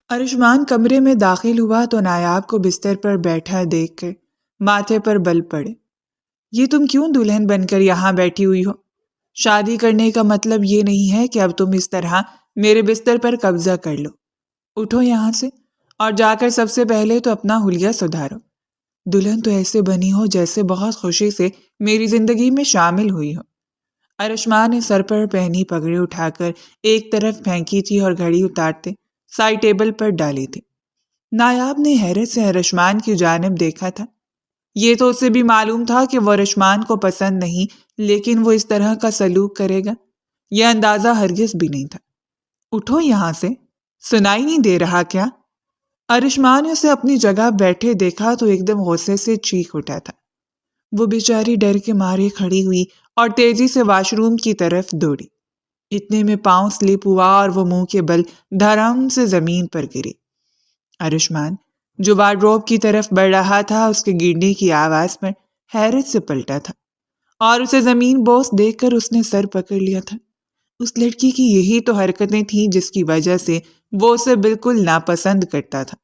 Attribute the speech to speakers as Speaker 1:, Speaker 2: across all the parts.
Speaker 1: ارشمان کمرے میں داخل ہوا تو نایاب کو بستر پر بیٹھا دیکھ کر ماتھے پر بل پڑے۔ یہ تم کیوں دلہن بن کر یہاں بیٹھی ہوئی ہو؟ شادی کرنے کا مطلب یہ نہیں ہے کہ اب تم اس طرح میرے بستر پر قبضہ کر لو۔ اٹھو یہاں سے اور جا کر سب سے پہلے تو اپنا حلیہ سدھارو۔ دلہن تو ایسے بنی ہو جیسے بہت خوشی سے میری زندگی میں شامل ہوئی ہو۔ ارشمان نے سر پر پہنی پگڑی اٹھا کر ایک طرف پھینکی تھی اور گھڑی اتارتے سائڈ ٹیبل پر ڈالی تھی۔ نایاب نے حیرت سے ارشمان کی جانب دیکھا تھا۔ یہ تو اسے بھی معلوم تھا کہ وہ ارشمان کو پسند نہیں، لیکن وہ اس طرح کا سلوک کرے گا یہ اندازہ ہرگز بھی نہیں تھا۔ اٹھو یہاں سے، سنائی نہیں دے رہا کیا؟ ارشمان نے اسے اپنی جگہ بیٹھے دیکھا تو ایک دم غصے سے چیخ اٹھا تھا۔ وہ بیچاری ڈر کے مارے کھڑی ہوئی اور تیزی سے واش روم کی طرف دوڑی۔ اتنے میں پاؤں سلپ ہوا اور وہ منہ کے بل دھڑام سے زمین پر گری۔ ارشمان جو وارڈروب کی طرف بڑھ رہا تھا اس کے گرنے کی آواز پر حیرت سے پلٹا تھا اور اسے زمین بوس دیکھ کر اس نے سر پکڑ لیا تھا۔ اس لڑکی کی یہی تو حرکتیں تھیں جس کی وجہ سے وہ اسے بالکل ناپسند کرتا تھا۔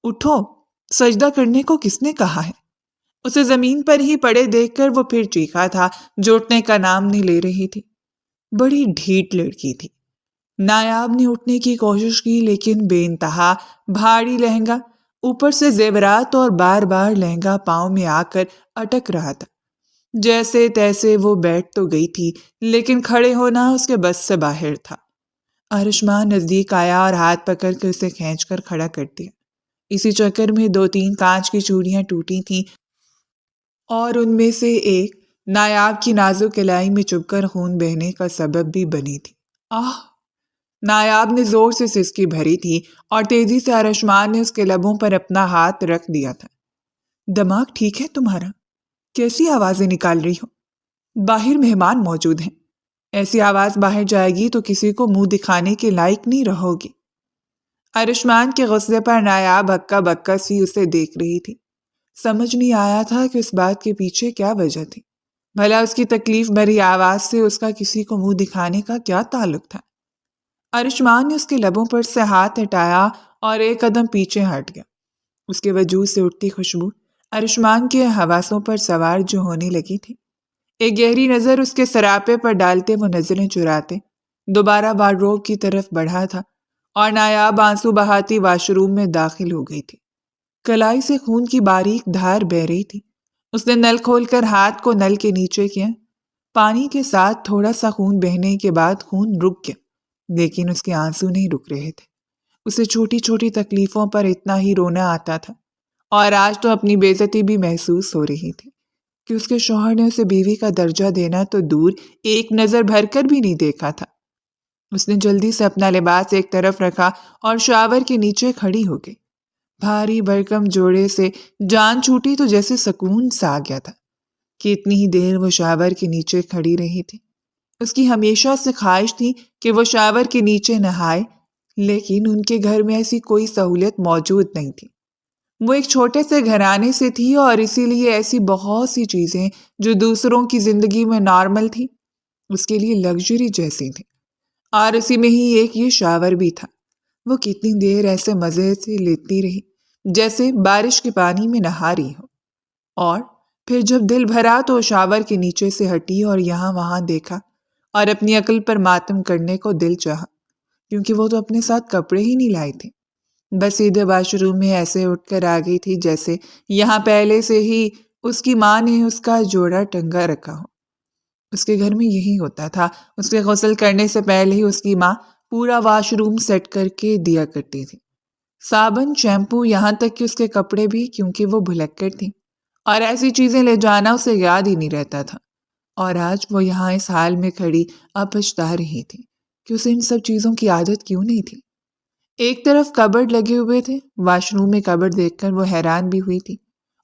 Speaker 1: اٹھو، سجدہ کرنے کو کس نے کہا ہے؟ اسے زمین پر ہی پڑے دیکھ کر وہ پھر چیخا تھا جو اٹھنے کا نام نہیں لے رہی تھی۔ بڑی ڈھیٹ لڑکی تھی۔ نایاب نے اٹھنے کی کوشش کی لیکن بے انتہا بھاری لہنگا، اوپر سے زیورات اور بار بار لہنگا پاؤں میں آ کر اٹک رہا تھا۔ جیسے تیسے وہ بیٹھ تو گئی تھی لیکن کھڑے ہونا اس کے بس سے باہر تھا۔ ارشمان نزدیک آیا اور ہاتھ پکڑ کر اسے کھینچ کر کھڑا کر دیا۔ اسی چکر میں 2-3 کانچ کی چوڑیاں ٹوٹی تھیں اور ان میں سے ایک نایاب کی نازک کلائی میں چبھ کر خون بہنے کا سبب بھی بنی تھی۔ آہ! نایاب نے زور سے سسکی بھری تھی اور تیزی سے ارشمان نے اس کے لبوں پر اپنا ہاتھ رکھ دیا تھا۔ دماغ ٹھیک ہے تمہارا؟ کیسی آوازیں نکال رہی ہو؟ باہر مہمان موجود ہیں۔ ایسی آواز باہر جائے گی تو کسی کو منہ دکھانے کے لائق نہیں رہو گی۔ ارشمان کے غصے پر نایاب ہکا بکا سی اسے دیکھ رہی تھی۔ سمجھ نہیں آیا تھا کہ اس بات کے پیچھے کیا وجہ تھی۔ بھلا اس کی تکلیف بھری آواز سے اس کا کسی کو منہ دکھانے کا کیا تعلق تھا؟ ارشمان نے اس کے لبوں پر سے ہاتھ ہٹایا اور ایک قدم پیچھے ہٹ گیا۔ اس کے وجود سے اٹھتی خوشبو ارشمان کے حواسوں پر سوار جو ہونے لگی تھی۔ ایک گہری نظر اس کے سراپے پر ڈالتے وہ نظریں چراتے دوبارہ وارڈروب کی طرف بڑھا تھا اور نایاب آنسو بہاتی واش روم میں داخل ہو گئی تھی۔ کلائی سے خون کی باریک دھار بہہ رہی تھی۔ اس نے نل کھول کر ہاتھ کو نل کے نیچے کیا۔ پانی کے ساتھ تھوڑا سا خون بہنے کے بعد خون رک گیا، لیکن اس کے آنسو نہیں رک رہے تھے۔ اسے چھوٹی چھوٹی تکلیفوں پر اتنا ہی رونا آتا تھا اور آج تو اپنی بے عزتی بھی محسوس ہو رہی تھی کہ اس کے شوہر نے اسے بیوی کا درجہ دینا تو دور ایک نظر بھر کر بھی نہیں دیکھا تھا۔ اس نے جلدی سے اپنا لباس ایک طرف رکھا اور شاور کے نیچے کھڑی ہو گئی۔ بھاری بھرکم جوڑے سے جان چھوٹی تو جیسے سکون سا آ گیا تھا کہ اتنی ہی دیر وہ شاور کے نیچے کھڑی رہی تھی۔ اس کی ہمیشہ سے خواہش تھی کہ وہ شاور کے نیچے نہائے، لیکن ان کے گھر میں ایسی کوئی سہولت موجود نہیں تھی۔ وہ ایک چھوٹے سے گھرانے سے تھی اور اسی لیے ایسی بہت سی چیزیں جو دوسروں کی زندگی میں نارمل تھی اس کے لیے لگژری جیسی تھی، اور اسی میں ہی ایک یہ شاور بھی تھا۔ وہ کتنی دیر ایسے مزے سے لیتی رہی جیسے بارش کے پانی میں نہا رہی ہو، اور پھر جب دل بھرا تو شاور کے نیچے سے ہٹی اور یہاں وہاں دیکھا اور اپنی عقل پر ماتم کرنے کو دل چاہا، کیونکہ وہ تو اپنے ساتھ کپڑے ہی نہیں لائی تھی۔ بس سیدھے واش روم میں ایسے اٹھ کر آ گئی تھی جیسے یہاں پہلے سے ہی اس کی ماں نے اس کا جوڑا ٹنگا رکھا ہو۔ اس کے گھر میں یہی ہوتا تھا۔ اس کے غسل کرنے سے پہلے ہی اس کی ماں پورا واش روم سیٹ کر کے دیا کرتی تھی، صابن، شیمپو، یہاں تک کہ اس کے کپڑے بھی، کیونکہ وہ بھلکڑ تھی اور ایسی چیزیں لے جانا اسے یاد ہی نہیں رہتا تھا۔ اور آج وہ یہاں اس حال میں کھڑی اب پچھتا رہی تھی کہ اسے ان سب چیزوں کی عادت کیوں نہیں تھی۔ ایک طرف کبرڈ لگے ہوئے تھے۔ واش روم میں کبرڈ دیکھ کر وہ حیران بھی ہوئی تھی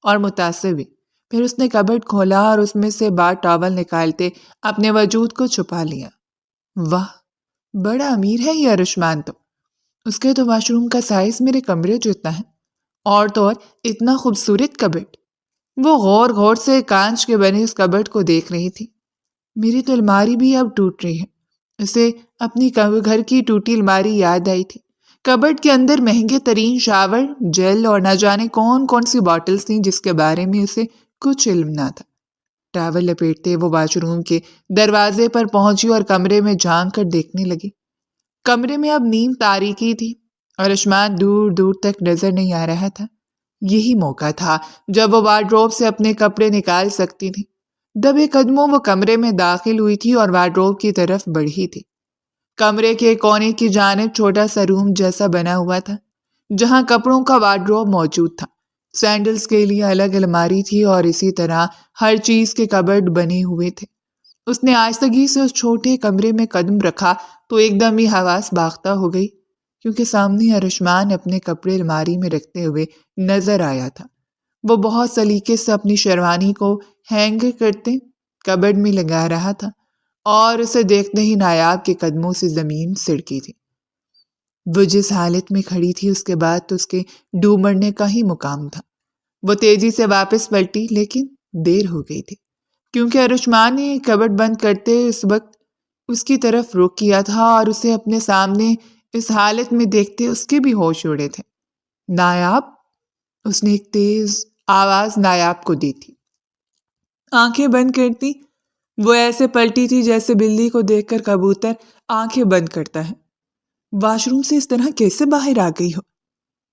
Speaker 1: اور متاثر بھی۔ پھر اس نے کبرڈ کھولا اور اس میں سے بار ٹاول نکالتے اپنے وجود کو چھپا لیا۔ واہ، بڑا امیر ہے یہ ارشمان تو۔ اس کے تو واش روم کا سائز میرے کمرے جتنا ہے، اور تو اور اتنا خوبصورت کبرڈ۔ وہ غور غور سے کانچ کے بنے اس کبرڈ کو دیکھ رہی تھی۔ میری تو الماری بھی اب ٹوٹ رہی ہے۔ اسے اپنی گھر کی ٹوٹی الماری یاد آئی تھی کبڈ کے اندر مہنگے ترین شاور جیل اور نہ جانے کون کون سی باٹلز تھیں جس کے بارے میں اسے کچھ علم نہ تھا۔ ٹاول لپیٹتے وہ واش روم کے دروازے پر پہنچی اور کمرے میں جھانک کر دیکھنے لگی۔ کمرے میں اب نیم تاریکی تھی اور آسمان دور دور تک نظر نہیں آ رہا تھا۔ یہی موقع تھا جب وہ وارڈروب سے اپنے کپڑے نکال سکتی تھی۔ دبے قدموں وہ کمرے میں داخل ہوئی تھی اور وارڈروب کی طرف بڑھی تھی۔ کمرے کے کونے کی جانب چھوٹا سا روم جیسا بنا ہوا تھا جہاں کپڑوں کا وارڈروب موجود تھا۔ سینڈلز کے لیے الگ الماری تھی اور اسی طرح ہر چیز کے کبڈ بنے ہوئے تھے۔ اس نے آہستگی سے اس چھوٹے کمرے میں قدم رکھا تو ایک دم ہی حواس باختہ ہو گئی کیونکہ سامنے ارشمان اپنے کپڑے الماری میں رکھتے ہوئے نظر آیا تھا۔ وہ بہت سلیقے سے اپنی شیروانی کو ہینگ کرتے کبڈ میں لگا رہا تھا اور اسے دیکھتے ہی نایاب کے قدموں سے زمین سڑکی تھی۔ وہ جس حالت میں کھڑی تھی اس کے بعد تو اس کے ڈوب مرنے کا ہی مقام تھا۔ وہ تیزی سے واپس پلٹی لیکن دیر ہو گئی تھی کیونکہ ارشمان نے کبڈ بند کرتے اس وقت اس کی طرف رخ کیا تھا اور اسے اپنے سامنے اس حالت میں دیکھتے اس کے بھی ہوش اڑے تھے۔ نایاب، اس نے ایک تیز آواز نایاب کو دی تھی۔ آنکھیں بند کرتی وہ ایسے پلٹی تھی جیسے بلی کو دیکھ کر کبوتر آنکھیں بند کرتا ہے۔ واش روم سے اس طرح کیسے باہر آ گئی ہو؟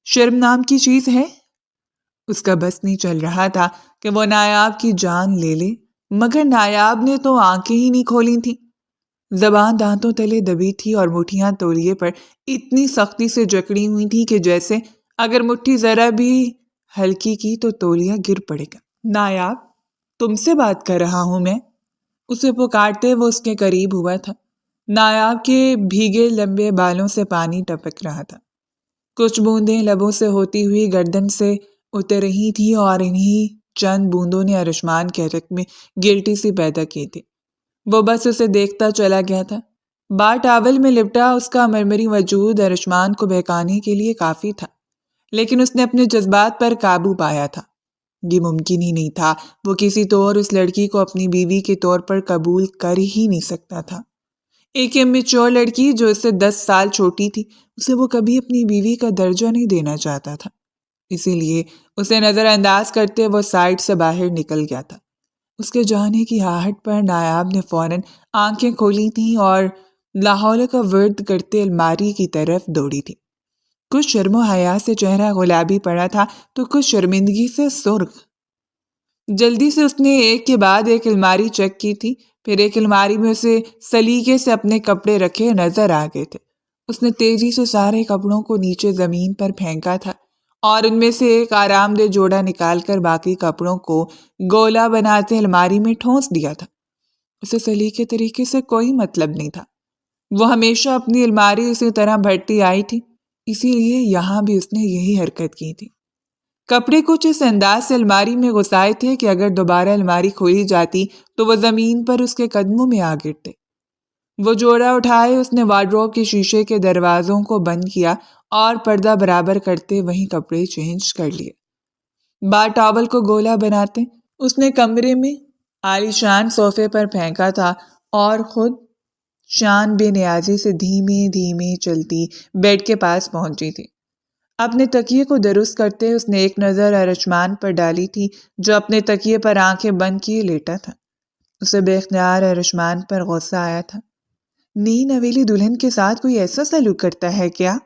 Speaker 1: شرم نام کی چیز ہے؟ اس کا بس نہیں چل رہا تھا کہ وہ نایاب کی جان لے لے، مگر نایاب نے تو آنکھیں ہی نہیں کھولی تھیں۔ زبان دانتوں تلے دبی تھی اور مٹھیاں تولیے پر اتنی سختی سے جکڑی ہوئی تھی کہ جیسے اگر مٹھی ذرا بھی ہلکی کی تو تولیہ گر پڑے گا۔ نایاب، تم سے بات کر رہا ہوں میں، اسے پکارتے وہ اس کے قریب ہوا تھا۔ نایاب کے بھیگے لمبے بالوں سے پانی ٹپک رہا تھا۔ کچھ بوندیں لبوں سے ہوتی ہوئی گردن سے اتر رہی تھی اور انہی چند بوندوں نے ارشمان کے حلق میں گلٹی سی پیدا کی تھی۔ وہ بس اسے دیکھتا چلا گیا تھا۔ بار ٹاول میں لپٹا اس کا مرمری وجود ارشمان کو بہکانے کے لیے کافی تھا، لیکن اس نے اپنے جذبات پر قابو پایا تھا۔ یہ ممکن ہی نہیں تھا، وہ کسی طور اس لڑکی کو اپنی بیوی کے طور پر قبول کر ہی نہیں سکتا تھا۔ ایک امیچور لڑکی جو اس سے 10 سال چھوٹی تھی، اسے وہ کبھی اپنی بیوی کا درجہ نہیں دینا چاہتا تھا، اسی لیے اسے نظر انداز کرتے وہ سائڈ سے باہر نکل گیا تھا۔ اس کے جانے کی آہٹ پر نایاب نے فوراً آنکھیں کھولی تھیں اور لاہور کا ورد کرتے الماری کی طرف دوڑی تھی۔ کچھ شرم و حیا سے چہرہ گلابی پڑا تھا تو کچھ شرمندگی سے سرخ۔ جلدی سے اس نے ایک کے بعد ایک الماری چیک کی تھی، پھر ایک الماری میں اسے سلیقے سے اپنے کپڑے رکھے نظر آ گئے تھے۔ اس نے تیزی سے سارے کپڑوں کو نیچے زمین پر پھینکا تھا اور ان میں سے ایک آرام دہ جوڑا نکال کر باقی کپڑوں کو گولا بناتے الماری میں ٹھونس دیا تھا۔ اسے سلیقے طریقے سے کوئی مطلب نہیں تھا، وہ ہمیشہ اپنی الماری اسی طرح بھرتی آئی تھی، اسی لیے یہاں بھی اس نے یہی حرکت کی تھی۔ کپڑے کچھ اس انداز سے الماری میں گھسائے تھے کہ اگر دوبارہ الماری کھولی جاتی تو وہ زمین پر اس کے قدموں میں آ گرتے۔ وہ جوڑا اٹھائے اس نے وارڈروب کے شیشے کے دروازوں کو بند کیا اور پردہ برابر کرتے وہیں کپڑے چینج کر لیے۔ بار ٹاول کو گولا بناتے اس نے کمرے میں عالیشان صوفے پر پھینکا تھا اور خود شان بے نیازی سے دھیمے دھیمے چلتی بیڈ کے پاس پہنچی تھی۔ اپنے تکیے کو درست کرتے اس نے ایک نظر ارشمان پر ڈالی تھی جو اپنے تکیے پر آنکھیں بند کیے لیٹا تھا۔ اسے بے اختیار ارشمان پر غصہ آیا تھا۔ نئی نویلی دلہن کے ساتھ کوئی ایسا سلوک کرتا ہے کیا؟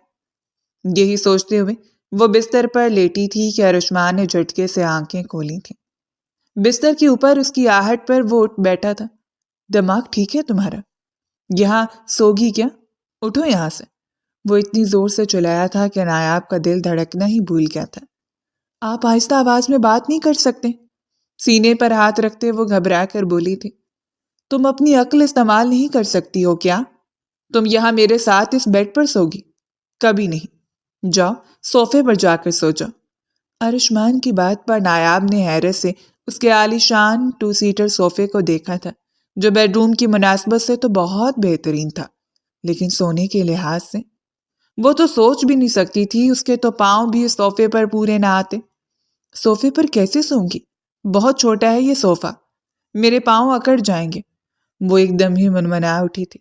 Speaker 1: یہی سوچتے ہوئے وہ بستر پر لیٹی تھی کہ ارشمان نے جھٹکے سے آنکھیں کھولی تھیں۔ بستر کے اوپر اس کی آہٹ پر وہ اٹھ بیٹھا تھا۔ دماغ ٹھیک ہے تمہارا؟ یہاں سوگی کیا؟ اٹھو یہاں سے۔ وہ اتنی زور سے چلایا تھا کہ نایاب کا دل دھڑکنا ہی بھول گیا تھا۔ آپ آہستہ آواز میں بات نہیں کر سکتے؟ سینے پر ہاتھ رکھتے وہ گھبرا کر بولی تھی۔ تم اپنی عقل استعمال نہیں کر سکتی ہو کیا؟ تم یہاں میرے ساتھ اس بیڈ پر سوگی؟ کبھی نہیں۔ جاؤ صوفے پر جا کر سو جاؤ۔ ارشمان کی بات پر نایاب نے حیرت سے اس کے عالیشان 2 سیٹر صوفے کو دیکھا تھا جو بیڈ روم کی مناسبت سے تو بہت بہترین تھا، لیکن سونے کے لحاظ سے وہ تو سوچ بھی نہیں سکتی تھی، اس کے تو پاؤں بھی اس صوفے پر پورے نہ آتے۔ صوفے پر کیسے سوں گی؟ بہت چھوٹا ہے یہ صوفہ، میرے پاؤں اکڑ جائیں گے۔ وہ ایک دم ہی منمنا اٹھی تھی۔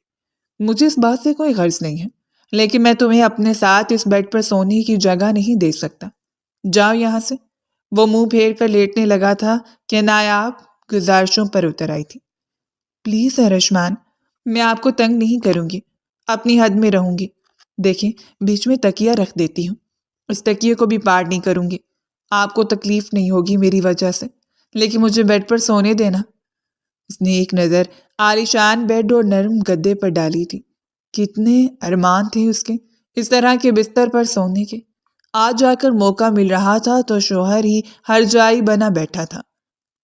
Speaker 1: مجھے اس بات سے کوئی غرض نہیں ہے، لیکن میں تمہیں اپنے ساتھ اس بیڈ پر سونے کی جگہ نہیں دے سکتا۔ جاؤ یہاں سے۔ وہ منہ پھیر کر لیٹنے لگا تھا کہ نایاب گزارشوں پر اتر آئی تھی۔ پلیز ارشمان، میں آپ کو تنگ نہیں کروں گی، اپنی حد میں رہوں گی۔ دیکھیں، بیچ میں تکیہ رکھ دیتی ہوں، اس تکیے کو بھی پار نہیں کروں گی۔ آپ کو تکلیف نہیں ہوگی میری وجہ سے، لیکن مجھے بیڈ پر سونے دینا۔ اس نے ایک نظر عالیشان بیڈ اور نرم گدے پر ڈالی تھی۔ کتنے ارمان تھے اس کے اس طرح کے بستر پر سونے کے۔ آج جا کر موقع مل رہا تھا تو شوہر ہی ہر جائی بنا بیٹھا تھا۔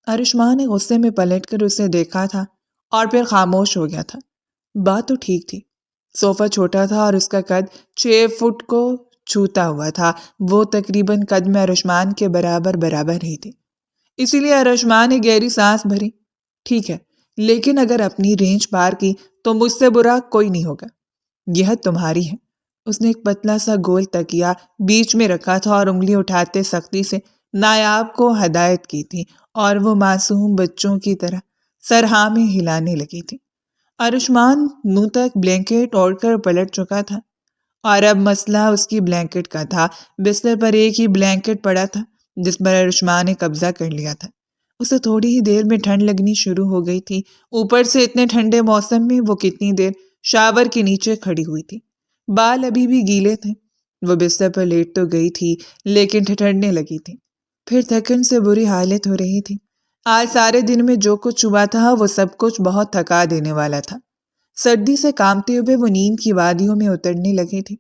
Speaker 1: ارشمان نے غصے میں پلٹ کر اسے دیکھا تھا اور پھر خاموش ہو گیا تھا۔ بات تو ٹھیک تھی، صوفہ چھوٹا تھا اور اس کا قد 6 فٹ کو چھوتا ہوا تھا۔ وہ تقریباً قد میں ارشمان کے برابر ہی تھی، اسی لیے ارشمان نے گہری سانس بھری۔ ٹھیک ہے، لیکن اگر اپنی رینج پار کی تو مجھ سے برا کوئی نہیں ہوگا۔ یہ حد تمہاری ہے۔ اس نے ایک پتلا سا گول تکیہ بیچ میں رکھا تھا اور انگلی اٹھاتے سختی سے نایاب کو ہدایت کی تھی اور وہ معصوم بچوں کی طرح سر ہاں میں ہلانے لگی تھی۔ ارشمان منہ تک بلینکٹ اوڑھ کر پلٹ چکا تھا اور اب مسئلہ اس کی بلینکٹ کا تھا۔ بستر پر ایک ہی بلینکٹ پڑا تھا جس پر ارشمان نے قبضہ کر لیا تھا۔ اسے تھوڑی ہی دیر میں ٹھنڈ لگنی شروع ہو گئی تھی۔ اوپر سے اتنے ٹھنڈے موسم میں وہ کتنی دیر شاور کے نیچے کھڑی ہوئی تھی۔ بال ابھی بھی گیلے تھے۔ وہ بستر پر لیٹ تو گئی تھی لیکن ٹھٹرنے لگی تھی، پھر تھکن سے بری حالت ہو رہی تھی۔ آج سارے دن میں جو کچھ ہوا تھا وہ سب کچھ بہت تھکا دینے والا تھا۔ سردی سے کامتے ہوئے وہ نیند کی وادیوں میں اترنے لگی تھی۔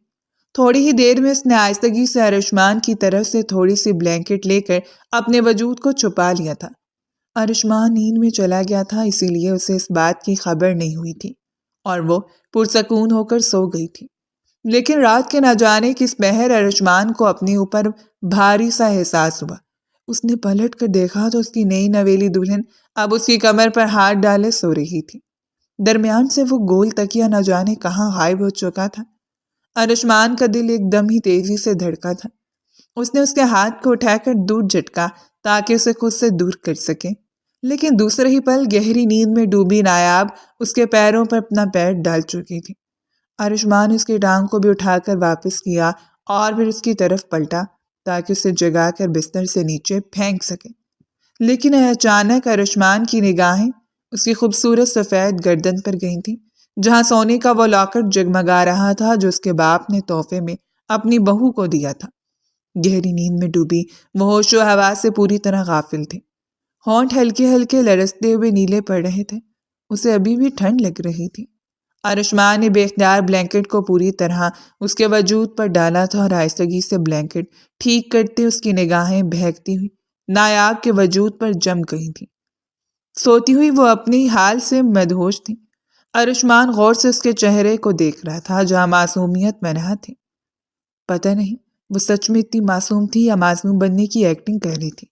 Speaker 1: تھوڑی ہی دیر میں اس نے آہستگی سے ارشمان کی طرف سے تھوڑی سی بلینکٹ لے کر اپنے وجود کو چھپا لیا تھا۔ ارشمان نیند میں چلا گیا تھا، اسی لیے اسے اس بات کی خبر نہیں ہوئی تھی اور وہ پرسکون ہو کر سو گئی تھی۔ لیکن رات کے نہ جانے کس پہر ارشمان کو اپنے اوپر بھاری سا احساس ہوا۔ اس نے پلٹ کر دیکھا تو اس کی نئی نویلی دلہن اب اس کی کمر پر ہاتھ ڈالے سو رہی تھی۔ درمیان سے وہ گول تکیہ نہ جانے کہاں غائب ہو چکا تھا۔ ارشمان کا دل ایک دم ہی تیزی سے دھڑکا تھا۔ اس نے اس کے ہاتھ کو اٹھا کر دور جھٹکا تاکہ اسے خود سے دور کر سکے، لیکن دوسرے ہی پل گہری نیند میں ڈوبی نایاب اس کے پیروں پر اپنا پیر ڈال چکی تھی۔ ارشمان اس کی ٹانگ کو بھی اٹھا کر واپس کیا اور پھر اس کی طرف پلٹا تاکہ اسے جگا کر بستر سے نیچے پھینک سکے، لیکن اچانک ارشمان کی نگاہیں اس کی خوبصورت سفید گردن پر گئی تھی جہاں سونے کا وہ لاکٹ جگمگا رہا تھا جو اس کے باپ نے تحفے میں اپنی بہو کو دیا تھا۔ گہری نیند میں ڈوبی وہ ہوش و حواس سے پوری طرح غافل تھی۔ ہونٹ ہلکے ہلکے لرزتے ہوئے نیلے پڑ رہے تھے۔ اسے ابھی بھی ٹھنڈ لگ رہی تھی۔ ارشمان نے بے اختیار بلینکٹ کو پوری طرح اس کے وجود پر ڈالا تھا اور آہستگی سے بلینکٹ ٹھیک کرتے اس کی نگاہیں بہکتی ہوئی نایاب کے وجود پر جم گئی تھی۔ سوتی ہوئی وہ اپنی حال سے مدہوش تھی۔ ارشمان غور سے اس کے چہرے کو دیکھ رہا تھا جہاں معصومیت منہا تھی۔ پتہ نہیں وہ سچ میں اتنی معصوم تھی یا معصوم بننے کی ایکٹنگ کر رہی تھی۔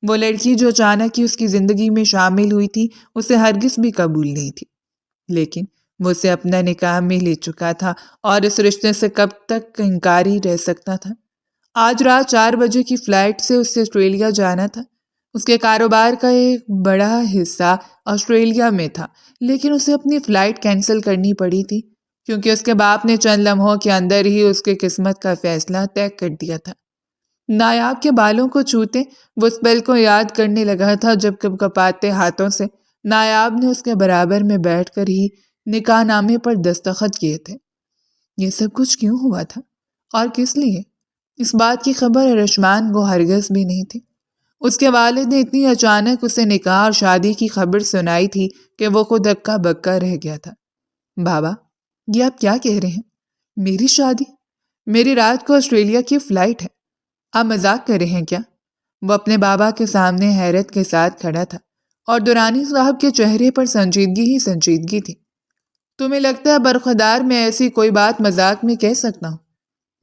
Speaker 1: وہ لڑکی جو اچانک ہی اس کی زندگی میں شامل ہوئی تھی اسے ہرگز بھی قبول نہیں تھی، لیکن وہ اسے اپنا نکاح میں لے چکا تھا اور اس رشتے سے کب تک انکاری رہ سکتا تھا۔ آج رات 4 بجے کی فلائٹ سے اسے آسٹریلیا جانا تھا۔ اس کے کاروبار کا ایک بڑا حصہ آسٹریلیا میں تھا، لیکن اسے اپنی فلائٹ کینسل کرنی پڑی تھی کیونکہ اس کے باپ نے چند لمحوں کے اندر ہی اس کے قسمت کا فیصلہ طے کر دیا تھا۔ نایاب کے بالوں کو چھوتے وہ اس پل کو یاد کرنے لگا تھا جب کپاتے ہاتھوں سے نایاب نے اس کے برابر میں بیٹھ کر ہی نکاح نامے پر دستخط کیے تھے۔ یہ سب کچھ کیوں ہوا تھا اور کس لیے؟ اس بات کی خبر ارشمان کو ہرگز بھی نہیں تھی۔ اس کے والد نے اتنی اچانک اسے نکاح اور شادی کی خبر سنائی تھی کہ وہ خود ہکا بکا رہ گیا تھا۔ بابا، یہ آپ کیا کہہ رہے ہیں؟ میری شادی؟ میری رات کو آسٹریلیا کی فلائٹ ہے، آپ مذاق کر رہے ہیں کیا؟ وہ اپنے بابا کے سامنے حیرت کے ساتھ کھڑا تھا اور دورانی صاحب کے چہرے پر سنجیدگی ہی سنجیدگی تھی۔ تمہیں لگتا ہے برخودار میں ایسی کوئی بات مذاق میں کہہ سکتا ہوں؟